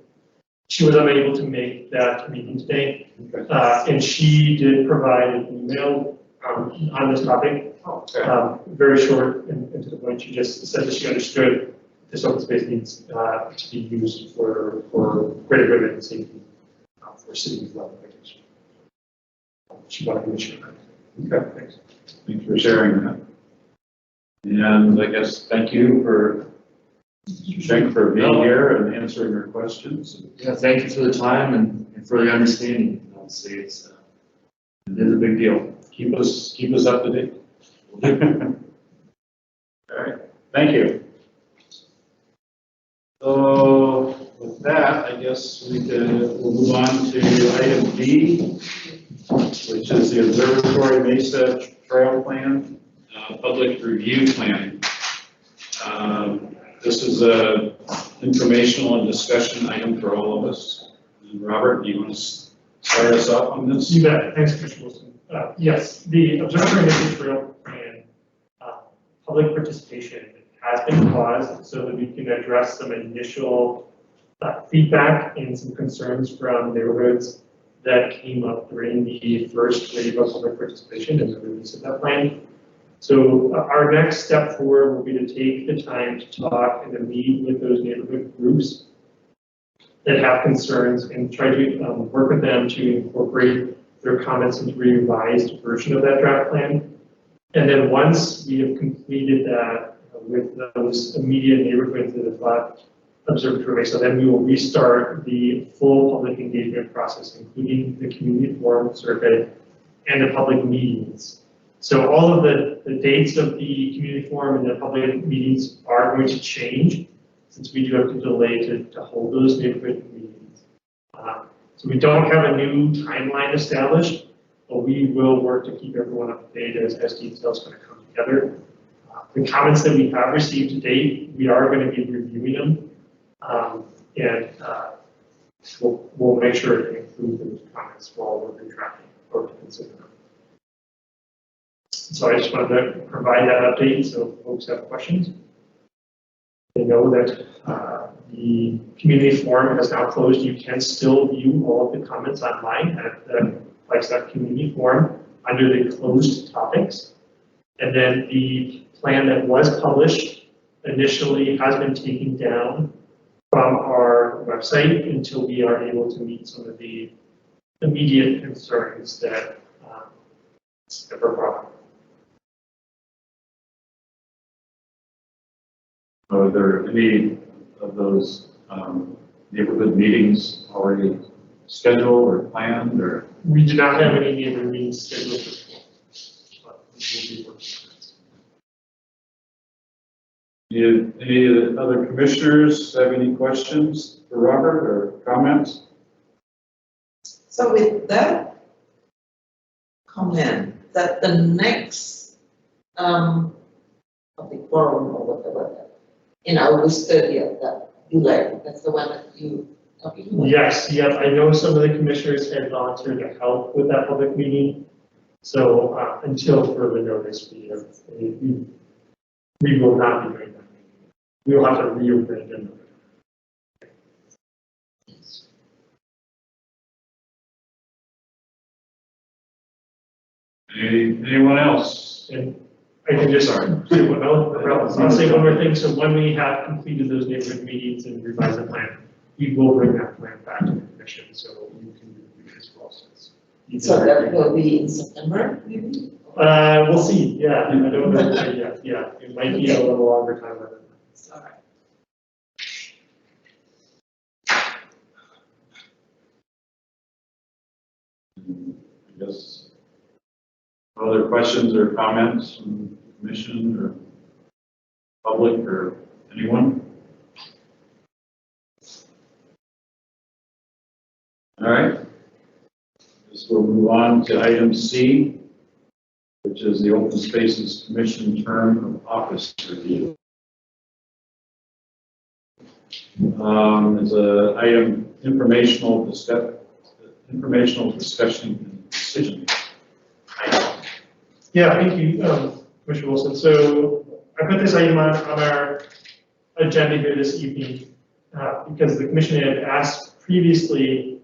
She was unable to make that meeting today, and she did provide an email on this topic. Very short and to the point. She just said that she understood this open space needs to be used for greater good and safety for city level vacation. She wanted to make sure. Okay, thanks. Thanks for sharing that. And I guess thank you for Schenk for being here and answering our questions. Yeah, thank you for the time and for the understanding. Obviously, it is a big deal. Keep us up to date. All right, thank you. So with that, I guess we'll move on to item B, which is the Observatory Mesa Trail Plan, Public Review Plan. This is a informational and discussion item for all of us. And Robert, do you want to start us off on this? You bet. Thanks, Commissioner Wilson. Yes, the Observatory Mesa Trail Plan public participation has been paused so that we can address some initial feedback and some concerns from neighborhoods that came up during the first wave of public participation and the release of that plan. So our next step forward will be to take the time to talk and to meet with those neighborhood groups that have concerns and try to work with them to incorporate their comments into a revised version of that draft plan. And then once we have completed that with those immediate neighborhoods that have left Observatory Mesa, then we will restart the full public engagement process, including the community forum survey and the public meetings. So all of the dates of the community forum and the public meetings are going to change since we do have to delay to hold those neighborhood meetings. So we don't have a new timeline established, but we will work to keep everyone up to date as details kind of come together. The comments that we have received to date, we are going to be reviewing them, and we'll make sure to include those comments while we're contracting or to consider them. So I just wanted to provide that update so folks have questions. They know that the community forum has now closed. You can still view all of the comments online at the Flagstaff Community Forum under the closed topics. And then the plan that was published initially has been taken down from our website until we are able to meet some of the immediate concerns that were brought up. Are there any of those neighborhood meetings already scheduled or planned, or? We do not have any neighborhood meetings scheduled this fall, but we will be working on it. Any other commissioners have any questions for Robert or comments? So with that comment, that the next, of the forum or whatever, in August 30th, that July, that's the one that you talking about? Yes, yeah, I know some of the commissioners had volunteered to help with that public meeting. So until further notice, we will not be doing that. We will have to reopen it. Anyone else? And I can just, I'll say one more thing. So when we have completed those neighborhood meetings and revised the plan, we will bring that plan back to the commission, so you can review this process. So that will be in September, maybe? We'll see, yeah, I don't know yet, yeah, it might be a little longer time than that. All right. I guess other questions or comments from the commission or public or anyone? All right. Guess we'll move on to item C, which is the Open Spaces Commission term of office review. As a item informational discussion and decision. Yeah, thank you, Commissioner Wilson. So I put this item on our agenda here this evening because the commission had asked previously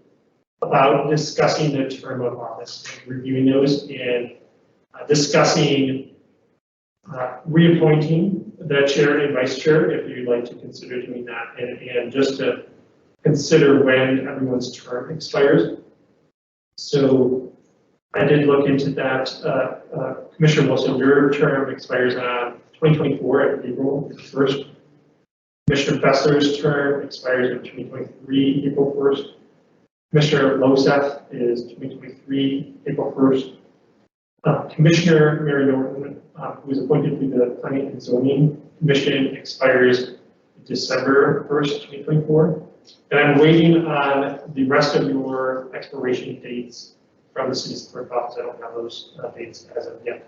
about discussing the term of office, reviewing those and discussing reappointing the chair and vice chair if you'd like to consider doing that, and just to consider when everyone's term expires. So I did look into that. Commissioner Wilson, your term expires on 2024 at April 1st. Commissioner Fessler's term expires in 2023, April 1st. Commissioner Loseth is 2023, April 1st. Commissioner Mary Norton, who was appointed to the Planning and Zoning Commission, expires December 1st, 2024. And I'm waiting on the rest of your expiration dates from the city's clerk office. I don't have those dates as of yet.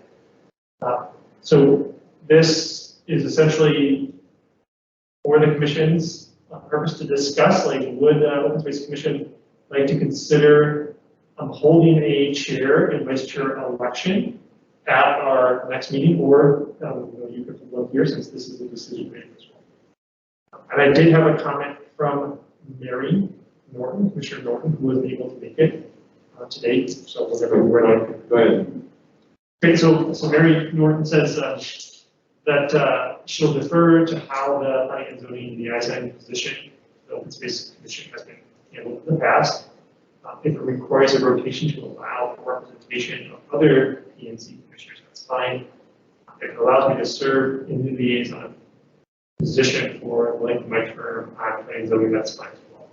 So this is essentially for the commission's purpose to discuss, like, would the Open Space Commission like to consider holding a chair and vice chair election at our next meeting, or you could vote here since this is a decision made as well. And I did have a comment from Mary Norton, Commissioner Norton, who wasn't able to make it today, so whatever we're on. Go ahead. Okay, so Mary Norton says that she'll defer to how the Planning and Zoning liaison position, the Open Space Commission, has been handled in the past. If it requires a rotation to allow for representation of other PNC commissioners, that's fine. If it allows me to serve in the liaison position for the length of my term on Planning and Zoning, that's fine as well.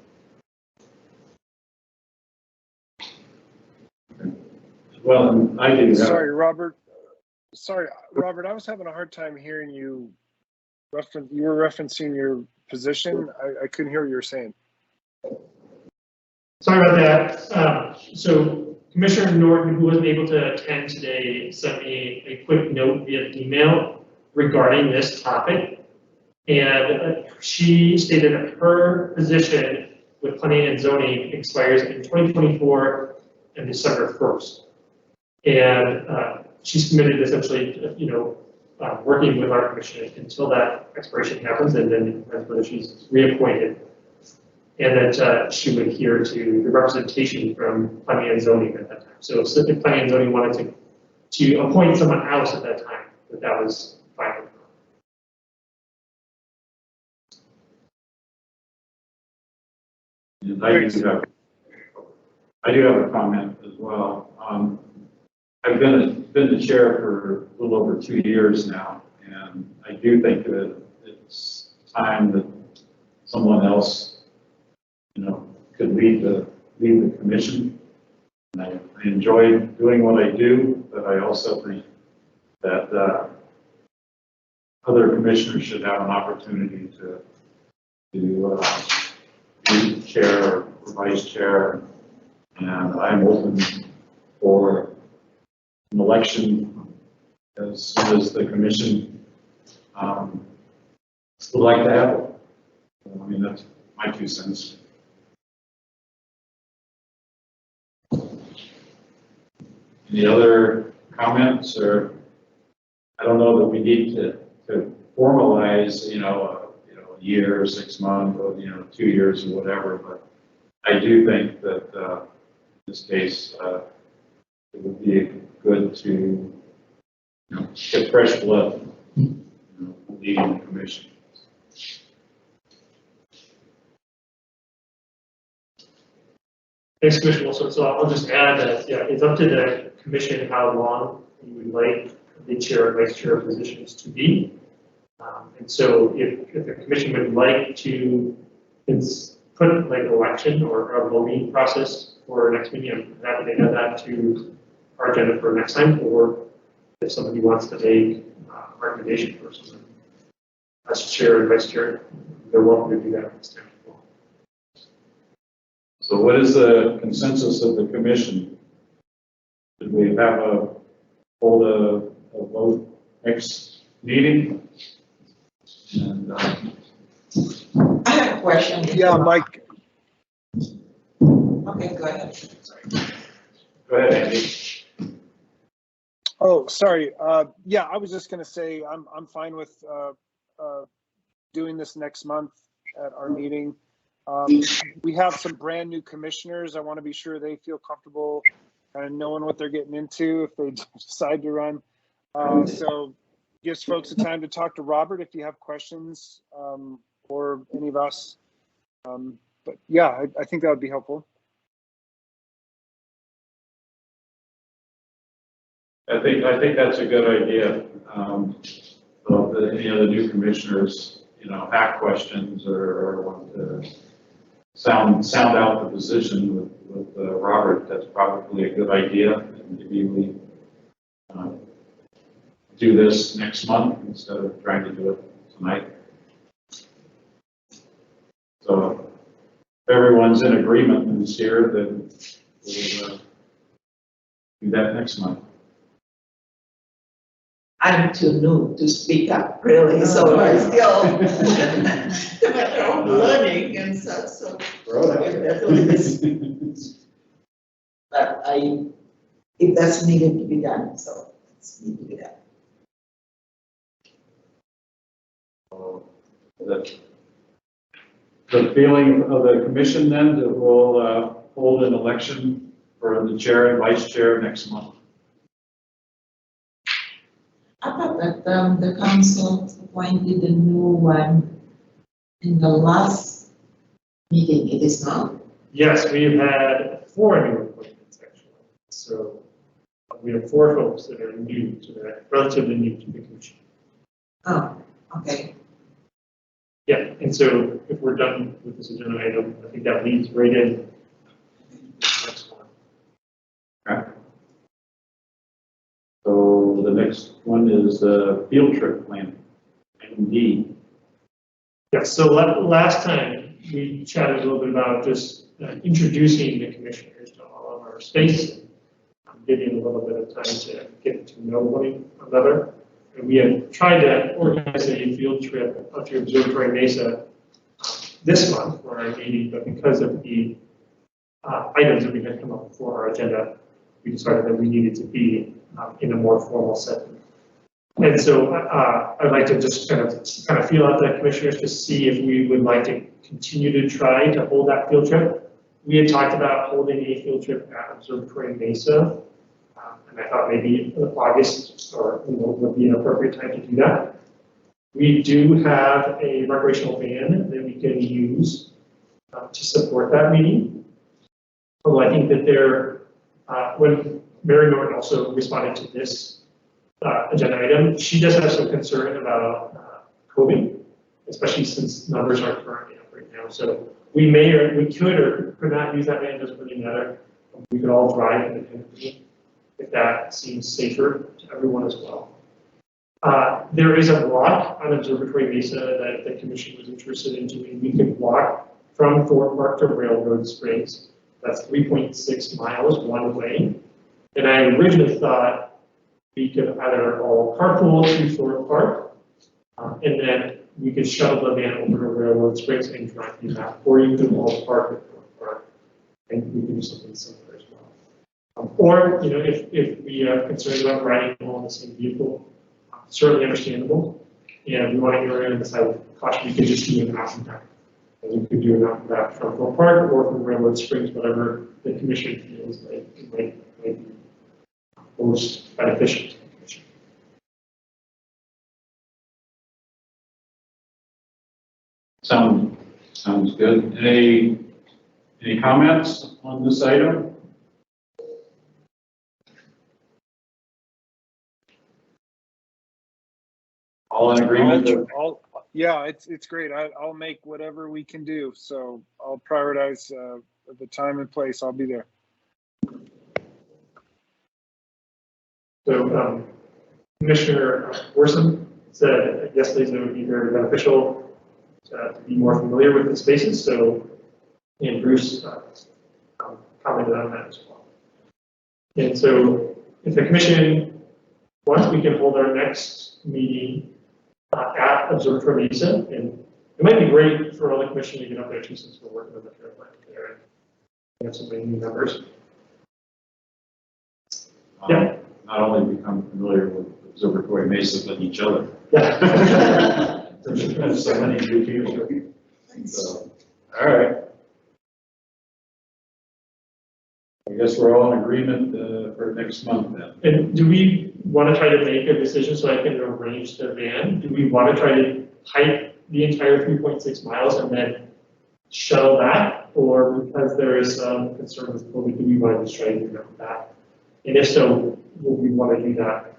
Well, I do have. Sorry, Robert, I was having a hard time hearing you you were referencing your position. I couldn't hear what you were saying. Sorry about that. So Commissioner Norton, who wasn't able to attend today, sent me a quick note via email regarding this topic. And she stated that her position with Planning and Zoning expires in 2024 and December 1st. And she's committed essentially, working with our commission until that expiration happens, and then it depends whether she's reappointed. And that she would adhere to the representation from Planning and Zoning at that time. So if Planning and Zoning wanted to appoint someone else at that time, that was fine with her. And I do have a comment as well. I've been the chair for a little over 2 years now, and I do think that it's time that someone else, could lead the commission. And I enjoy doing what I do, but I also think that other commissioners should have an opportunity to be chair or vice chair, and I'm open for an election as soon as the commission would like to have it. I mean, that's my 2 cents. Any other comments, or I don't know that we need to formalize, a year or 6 months or 2 years or whatever, but I do think that in this case it would be good to get fresh blood leading the commission. Thanks, Commissioner Wilson. So I'll just add that, it's up to the commission how long you would like the chair and vice chair positions to be. And so if the commission would like to put like an election or a voting process for next meeting, I'm happy to add that to our agenda for next time, or if somebody wants to make a recommendation for someone as chair and vice chair, they're welcome to do that next time. So what is the consensus of the commission? Did we hold a vote next meeting? And, I have a question. Yeah, Mike. Okay, go ahead. Go ahead, Andy. Oh, sorry. Yeah, I was just going to say I'm fine with doing this next month at our meeting. We have some brand new commissioners. I want to be sure they feel comfortable and knowing what they're getting into if they decide to run. So gives folks a time to talk to Robert if you have questions, or any of us. But yeah, I think that would be helpful. I think that's a good idea. So if any of the new commissioners, have questions or want to sound out the position with Robert, that's probably a good idea. And maybe we do this next month instead of trying to do it tonight. So if everyone's in agreement and is here, then we'll do that next month. I'm too new to speak up, really, so I still to my own learning and such. So but if that's needed to be done, so it's needed to be done. The feeling of the commission then that we'll hold an election for the chair and vice chair next month. I thought that the council appointed a new one in the last meeting. It is not? Yes, we've had 4 new appointments actually. So we have 4 folks that are new to that, relatively new to the commission. Oh, okay. Yeah, and so if we're done with this agenda item, I think that leads right in to the next one. Okay. So the next one is the field trip plan, MD. Yeah, so last time we chatted a little bit about just introducing the commissioners to all of our space, and giving a little bit of time to get to know one another. And we had tried to organize a field trip up to Observatory Mesa this month for our meeting, but because of the items that we had come up for our agenda, we decided that we needed to be in a more formal setting. And so I'd like to just kind of feel out the commissioners to see if we would like to continue to try to hold that field trip. We had talked about holding a field trip at Observatory Mesa, and I thought maybe August or would be an appropriate time to do that. We do have a recreational van that we can use to support that meeting. Although I think that when Mary Norton also responded to this agenda item, she does have some concern about COVID, especially since numbers are currently up right now. So we could or could not use that van, doesn't really matter. We could all drive independently if that seems safer to everyone as well. There is a walk on Observatory Mesa that the commission was interested in doing. We could walk from Thorpe Park to Railroad Springs. That's 3.6 miles one way. And I originally thought we could either all carpool to Thorpe Park, and then we could shuttle the van over to Railroad Springs and drive you back, or you could all park at Thorpe Park, and we could do something similar as well. Or, you know, if we are concerned about riding all in the same vehicle, certainly understandable. And we want to err on the side of caution, we could just do an out and back. And we could do an out and back from Thorpe Park or from Railroad Springs, whatever the commission feels like it might be most beneficial to the commission. Sounds good. Any comments on this item? All in agreement? Yeah, it's great. I'll make whatever we can do. So I'll prioritize the time and place. I'll be there. So Commissioner Worson said yesterday that it would be very beneficial to be more familiar with the spaces. So, and Bruce commented on that as well. And so if the commission wants, we can hold our next meeting at Observatory Mesa, and it might be great for all the commission to get up there too, since we're working with the fair plan there and we have some new members. Yeah. Not only become familiar with Observatory Mesa, but each other. Yeah. So many new people. So, all right. I guess we're all in agreement for next month then. And do we want to try to make a decision so I can arrange the van? Do we want to try to hike the entire 3.6 miles and then shuttle back? Or because there is some concern with COVID, do we want to just try to do that? And if so, would we want to do that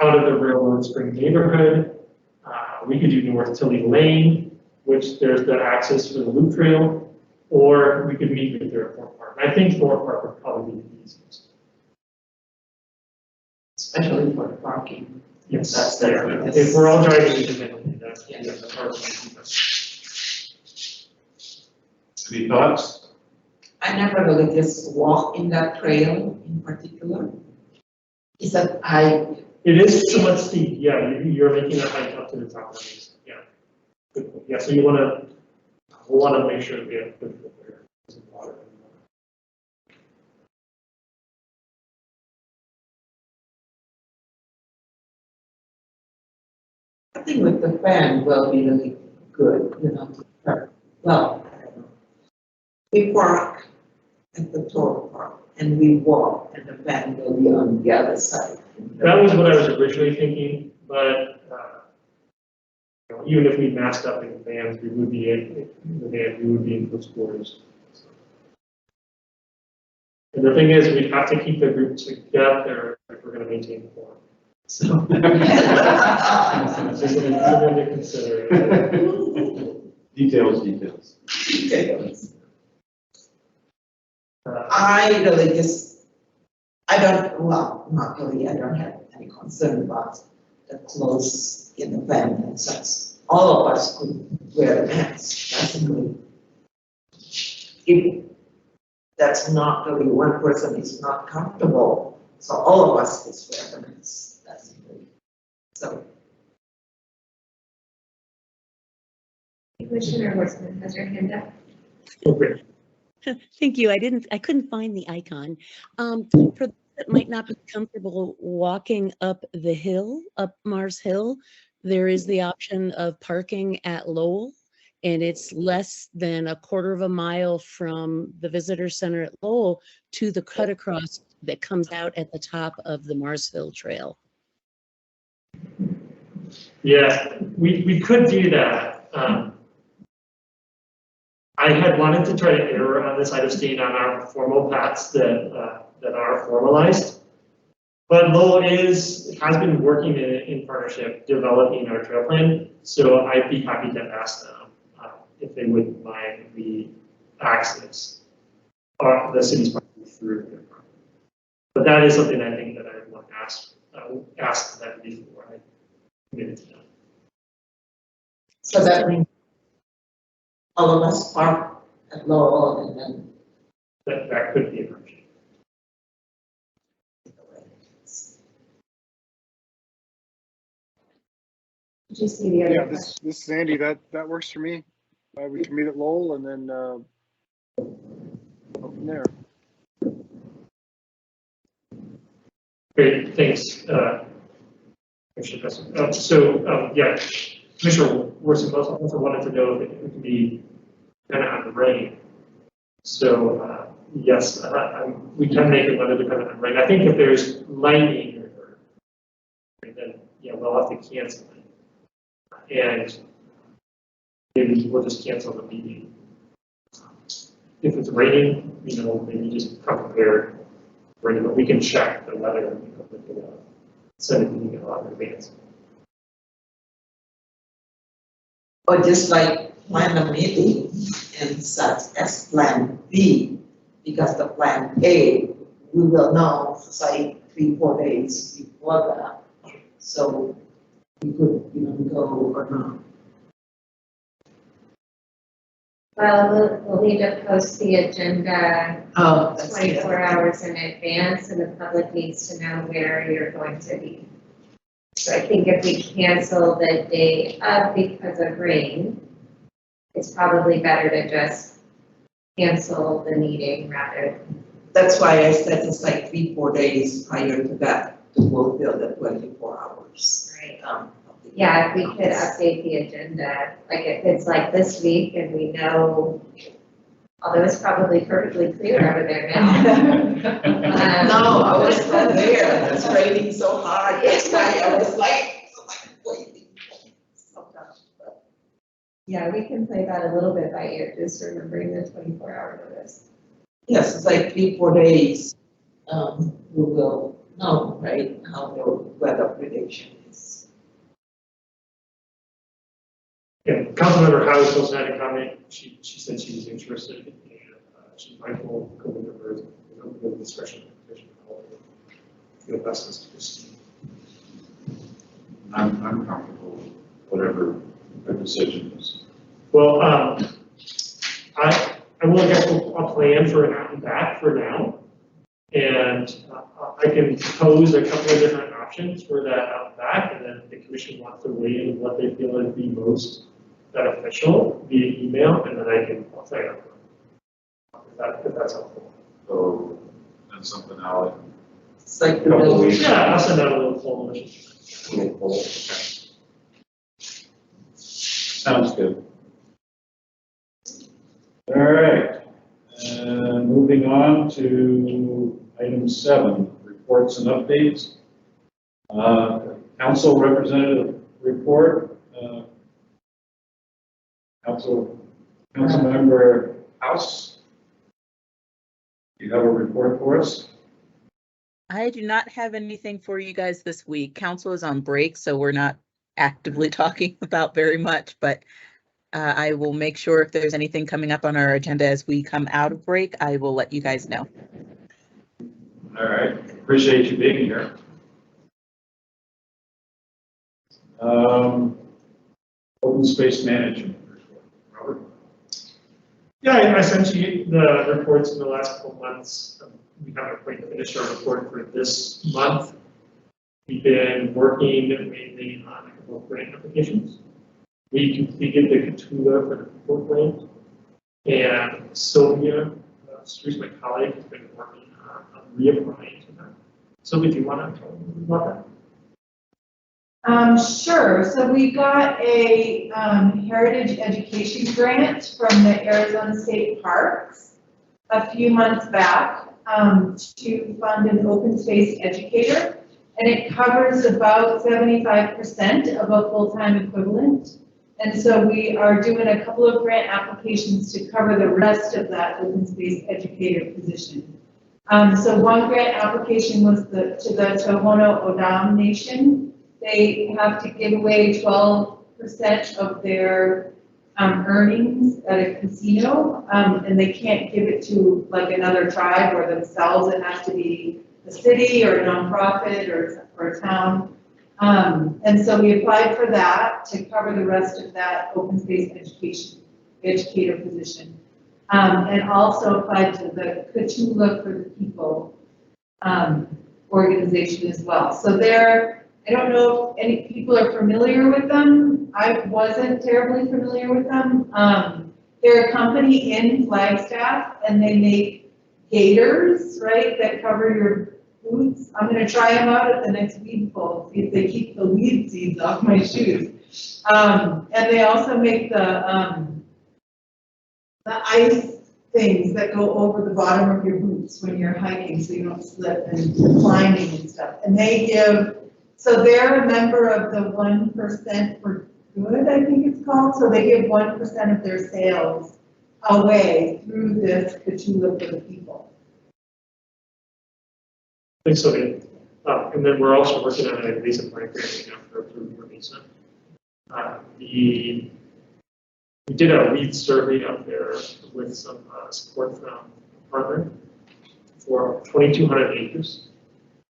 out of the Railroad Spring neighborhood? We could do North Tilly Lane, which there's the access to the loop trail, or we could meet with their Thorpe Park. I think Thorpe Park would probably be the easiest. Especially for the parking. Yes, That's there. there. If we're all driving independently, that's Yes. the part of Any thoughts? I never really just walk in that trail in particular. Is that It is somewhat steep, yeah, you're making a hike up to the top of it, yeah. Good point. Yeah, so we'll want to make sure that we have good footwear. I think with the fan will be really good, you know, well, I don't know. We park at the Thorpe Park and we walk and the van will be on the other side. That was what I was originally thinking, but you know, even if we masked up in vans, we would be in close quarters. And the thing is, we have to keep the group together if we're going to maintain the form. So it's just something to consider. Details. I really just, I don't have any concern about the clothes in the van and such. All of us could wear masks, definitely. If that's not really one person is not comfortable, so all of us just wear the masks, definitely. So. Commissioner Worcester has her hand up. Okay. Thank you. I couldn't find the icon. For those that might not be comfortable walking up the hill, up Mars Hill, there is the option of parking at Lowell, and it's less than a quarter of a mile from the visitor center at Lowell to the cut across that comes out at the top of the Mars Hill Trail. Yeah, we could do that. I had wanted to try to err on the side of staying on our formal paths that are formalized. But Lowell has been working in partnership, developing our trail plan. So I'd be happy to ask them if they wouldn't mind the access of the city's property through their property. But that is something I think that I would want to ask them before I committed to them. So that means all of us park at Lowell and then. That could be an option. Did you see the other Yeah, question? this is Andy. That works for me. We can meet at Lowell and then go from there. Great, thanks. Commissioner Preston. Yeah, Commissioner Worson also wanted to know if it could be kind of on the rain. So yes, we can make it weather dependent on rain. I think if there's lightning or then yeah, we'll have to cancel it. And maybe we'll just cancel the meeting. If it's raining, maybe just come prepared for it, but we can check the weather and send it to you a lot in advance. Or just like plan a meeting and such as plan B, because the plan A, we will know, say, 3-4 days before that. So we could, go or not. Well, we'll need to post the agenda Oh, that's 24 hours in advance, and the public needs to know where you're going to be. So I think if we cancel the day of because of rain, it's probably better to just cancel the meeting rather. That's why I said it's like 3-4 days prior to that to fulfill the 24 hours. Right. Yeah, if we could update the agenda, like if it's like this week and we know, although it's probably perfectly clear over there now. No, I was not there. It's raining so hard. That's why I was like waiting. Yeah, we can play that a little bit by ear, just remembering the 24-hour notice. Yes, it's like 3-4 days. We will know, right, how the weather prediction is. Yeah, Councilmember House also had a comment. She said she was interested and she's mindful of COVID numbers, COVID discretion. Feel best as to proceed. I'm comfortable with whatever the decision is. Well, I will get a plan for an out and back for now. And I can propose a couple of different options for that out and back, and then the commission wants to weigh in what they feel would be most beneficial via email, and then I can say if that's helpful. So that's something I'll. It's like the Couple middle. weeks. Yeah, I'll send out a little poll. Sounds good. All right, moving on to item 7, reports and updates. Council representative report. Councilmember House. Do you have a report for us? I do not have anything for you guys this week. Council is on break, so we're not actively talking about very much, but I will make sure if there's anything coming up on our agenda as we come out of break, I will let you guys know. All right, appreciate you being here. Open space management. Robert? Yeah, I sent you the reports in the last couple of months. We haven't quite finished our report for this month. We've been working mainly on a couple of grant applications. We completed the Catula for the people grant, and Sylvia, who's my colleague, has been working on reapplying to that. Sylvia, do you want to tell me about that? Sure. So we got a heritage education grant from the Arizona State Parks a few months back to fund an open space educator, and it covers about 75% of a full-time equivalent. And so we are doing a couple of grant applications to cover the rest of that open space educator position. So one grant application was to the Tohono O'odham Nation. They have to give away 12% of their earnings at a casino, and they can't give it to like another tribe or themselves. It has to be a city or a nonprofit or a town. And so we applied for that to cover the rest of that open space educator position. And also applied to the Kachula for the People organization as well. So I don't know if any people are familiar with them. I wasn't terribly familiar with them. They're a company in Flagstaff, and they make gaiters, right, that cover your boots. I'm going to try them out at the next weed pull, see if they keep the weed seeds off my shoes. And they also make the ice things that go over the bottom of your boots when you're hiking so you don't slip and climbing and stuff. And so they're a member of the 1% for Good, I think it's called. So they give 1% of their sales away through this Kachula for the People. Thanks, Sylvia. And then we're also working on a visa plan grant for approved for visa. We did a weed survey up there with some support from a partner for 2,200 acres.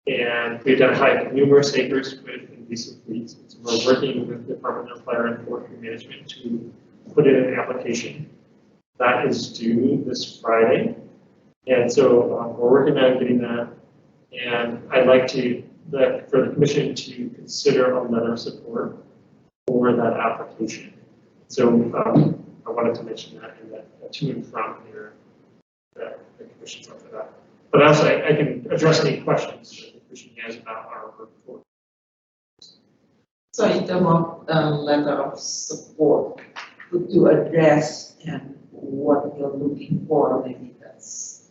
And we identified numerous acres with invasive weeds. So we're working with the Department of Fire and Forestry Management to put in an application. That is due this Friday. And so we're working on getting that. And I'd like for the commission to consider a letter of support for that application. So I wanted to mention that in that to and from here, the commission's up for that. But also I can address any questions that the commission has about our report. So in terms of letter of support, could you address and what you're looking for? Maybe that's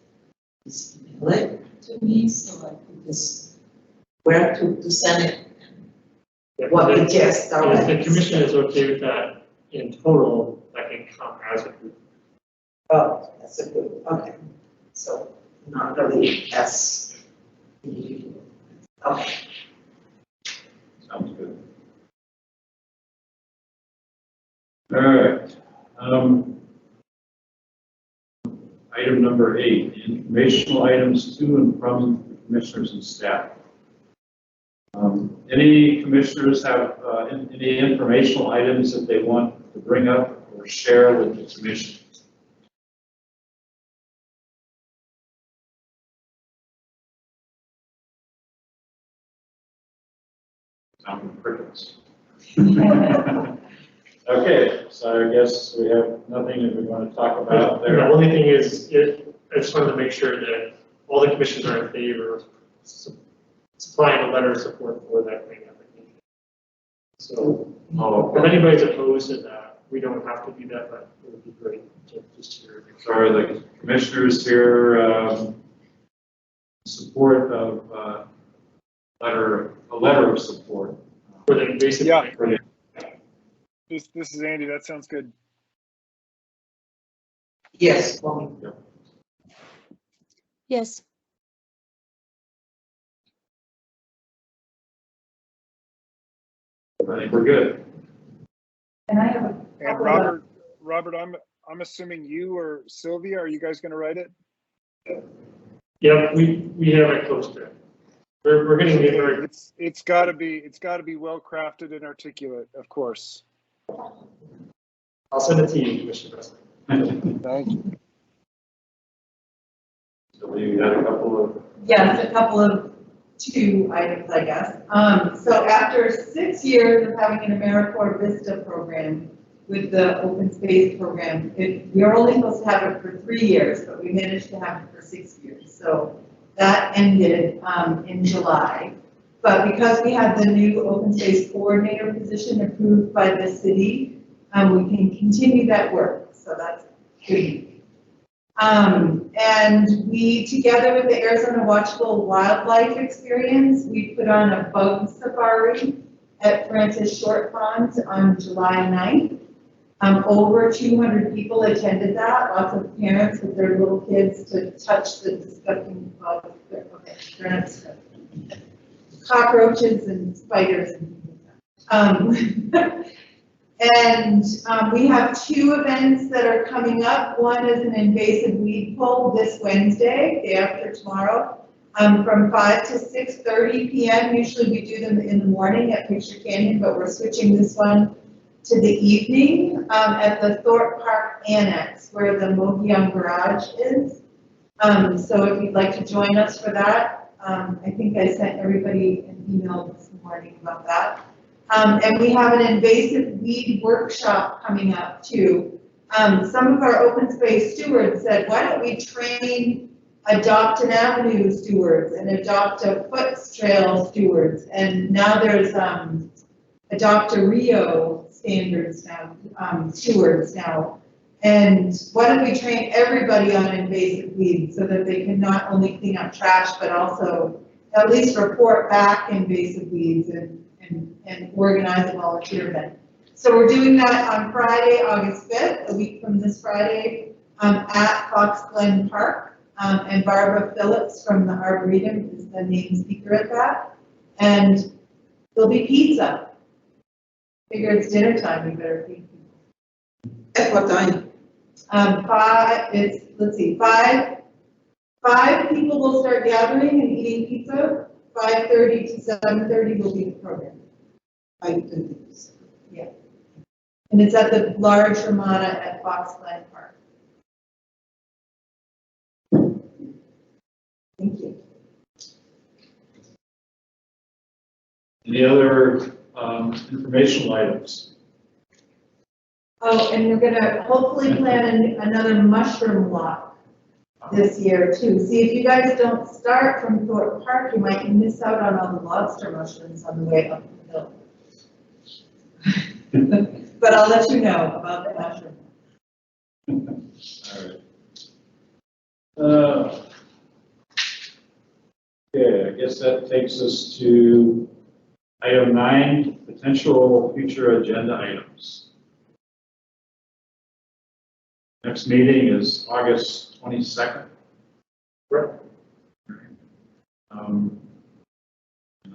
email it to me so I could just where to send it. What the gist are. If the commission is okay with that in total, that can come as a group. Oh, that's a good, okay. So not really as individual. Okay. Sounds good. All right. Item number 8, informational items to and from the commissioners and staff. Any commissioners have any informational items that they want to bring up or share with the commission? Sound crickets. Okay, so I guess we have nothing that we want to talk about there. The only thing is, I just wanted to make sure that all the commissioners are in favor of supplying a letter of support for that grant application. So if anybody's opposed to that, we don't have to do that, but it would be great to just hear. So are the commissioners here support of a letter of support? For the basic. Yeah. This is Andy. That sounds good. Yes. Yep. Yes. I think we're good. And I have a And Robert, I'm assuming you or Sylvia, are you guys going to write it? Yeah, we have it close to it. We're getting it. It's got to be well crafted and articulate, of course. I'll send it to you, Commissioner President. Thank you. So we had a couple of. Yes, a couple of 2 items, I guess. So after 6 years of having an AmeriCorps Vista program with the open space program, we were only supposed to have it for 3 years, but we managed to have it for 6 years. So that ended in July. But because we had the new open space coordinator position approved by the city, we can continue that work. So that's good. And we, together with the Arizona Watchable Wildlife Experience, we put on a bug safari at Francis Short Pond on July 9th. Over 200 people attended that, lots of parents with their little kids to touch the disgusting bugs, cockroaches and spiders. And we have 2 events that are coming up. One is an invasive weed pull this Wednesday, day after tomorrow, from 5 to 6:30 p.m. Usually we do them in the morning at Picture Canyon, but we're switching this one to the evening at the Thorpe Park Annex, where the Mohiam Garage is. So if you'd like to join us for that, I think I sent everybody an email this morning about that. And we have an invasive weed workshop coming up too. Some of our open space stewards said, why don't we train Adopt an Avenue stewards and Adopt a Foot Trail stewards? And now there's Adopt a Rio standards now, stewards now. And why don't we train everybody on invasive weeds so that they can not only clean up trash, but also at least report back invasive weeds and organize a volunteer event. So we're doing that on Friday, August 5th, a week from this Friday, at Fox Glen Park. And Barbara Phillips from the Arboretum is the main speaker at that. And there'll be pizza. Figure it's dinner time, we better feed people. At what time? 5 people will start gathering and eating pizza. 5:30 to 7:30 will be the program. 5:30. Yeah. And it's at the large Ramada at Fox Glen Park. Thank you. Any other informational items? Oh, and we're gonna hopefully plan another mushroom walk this year too. See, if you guys don't start from Thorpe Park, you might miss out on all the lobster mushrooms on the way up the hill. But I'll let you know about the mushroom. All right. Okay, I guess that takes us to item 9, potential future agenda items. Next meeting is August 22nd. Right.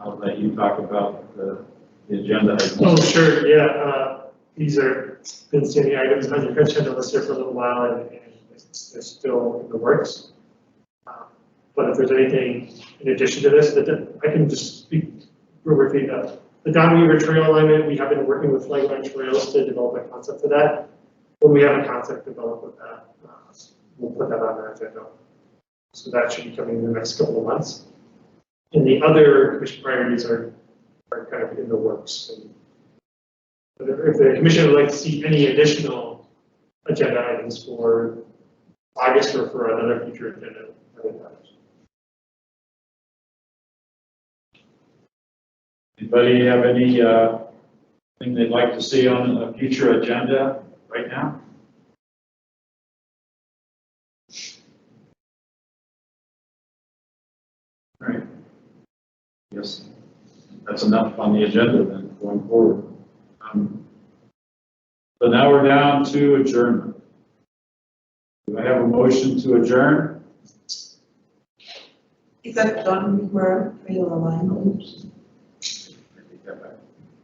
I'll let you talk about the agenda items. Oh, sure, yeah, these are been standing items on your agenda list here for a little while, and they're still in the works. But if there's anything in addition to this, that I can just speak real briefly. The Don Weaver Trail alignment, we have been working with Flagstaff Trails to develop a concept for that. When we have a concept developed with that, we'll put that on our agenda. So that should be coming in the next couple of months. And the other commission priorities are kind of in the works. But if the commission would like to see any additional agenda items for August or for another future agenda, I would have. Anybody have any thing they'd like to see on a future agenda right now? All right. Yes, that's enough on the agenda then going forward. So now we're down to adjournment. Do I have a motion to adjourn? Is that Don Weaver Trail alignment?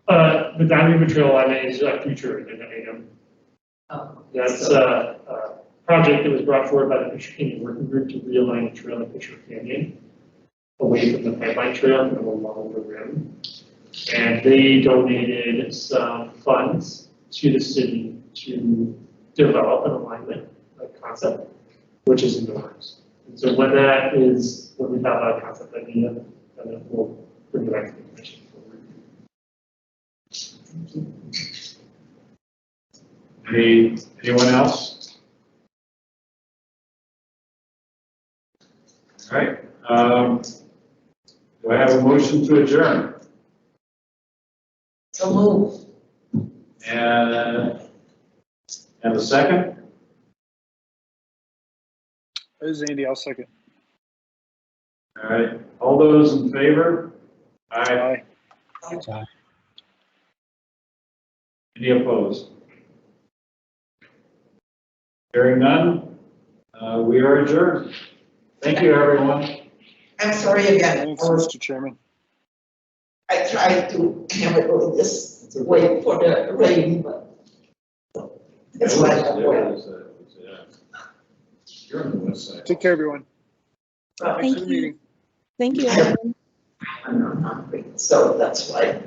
The Don Weaver Trail alignment is a future agenda item. Oh. That's a project that was brought forward by the Picture Canyon Working Group to realign the trail in Picture Canyon away from the pipeline trail and along the rim. And they donated some funds to the city to develop an alignment concept, which is in the works. And so when we have a concept idea, then we'll bring it back to the commission for review. Anyone else? All right. Do I have a motion to adjourn? So move. And a second? This is Andy, I'll second. All right. All those in favor? Aye. Aye. Any opposed? Hearing none, we are adjourned. Thank you, everyone. I'm sorry again. Thanks, Mr. Chairman. I tried to have it over this way for the rain, but it's like that way. You're on the west side. Take care, everyone. But Thanks for the meeting. Thank you, everyone. I'm not hungry, so that's why.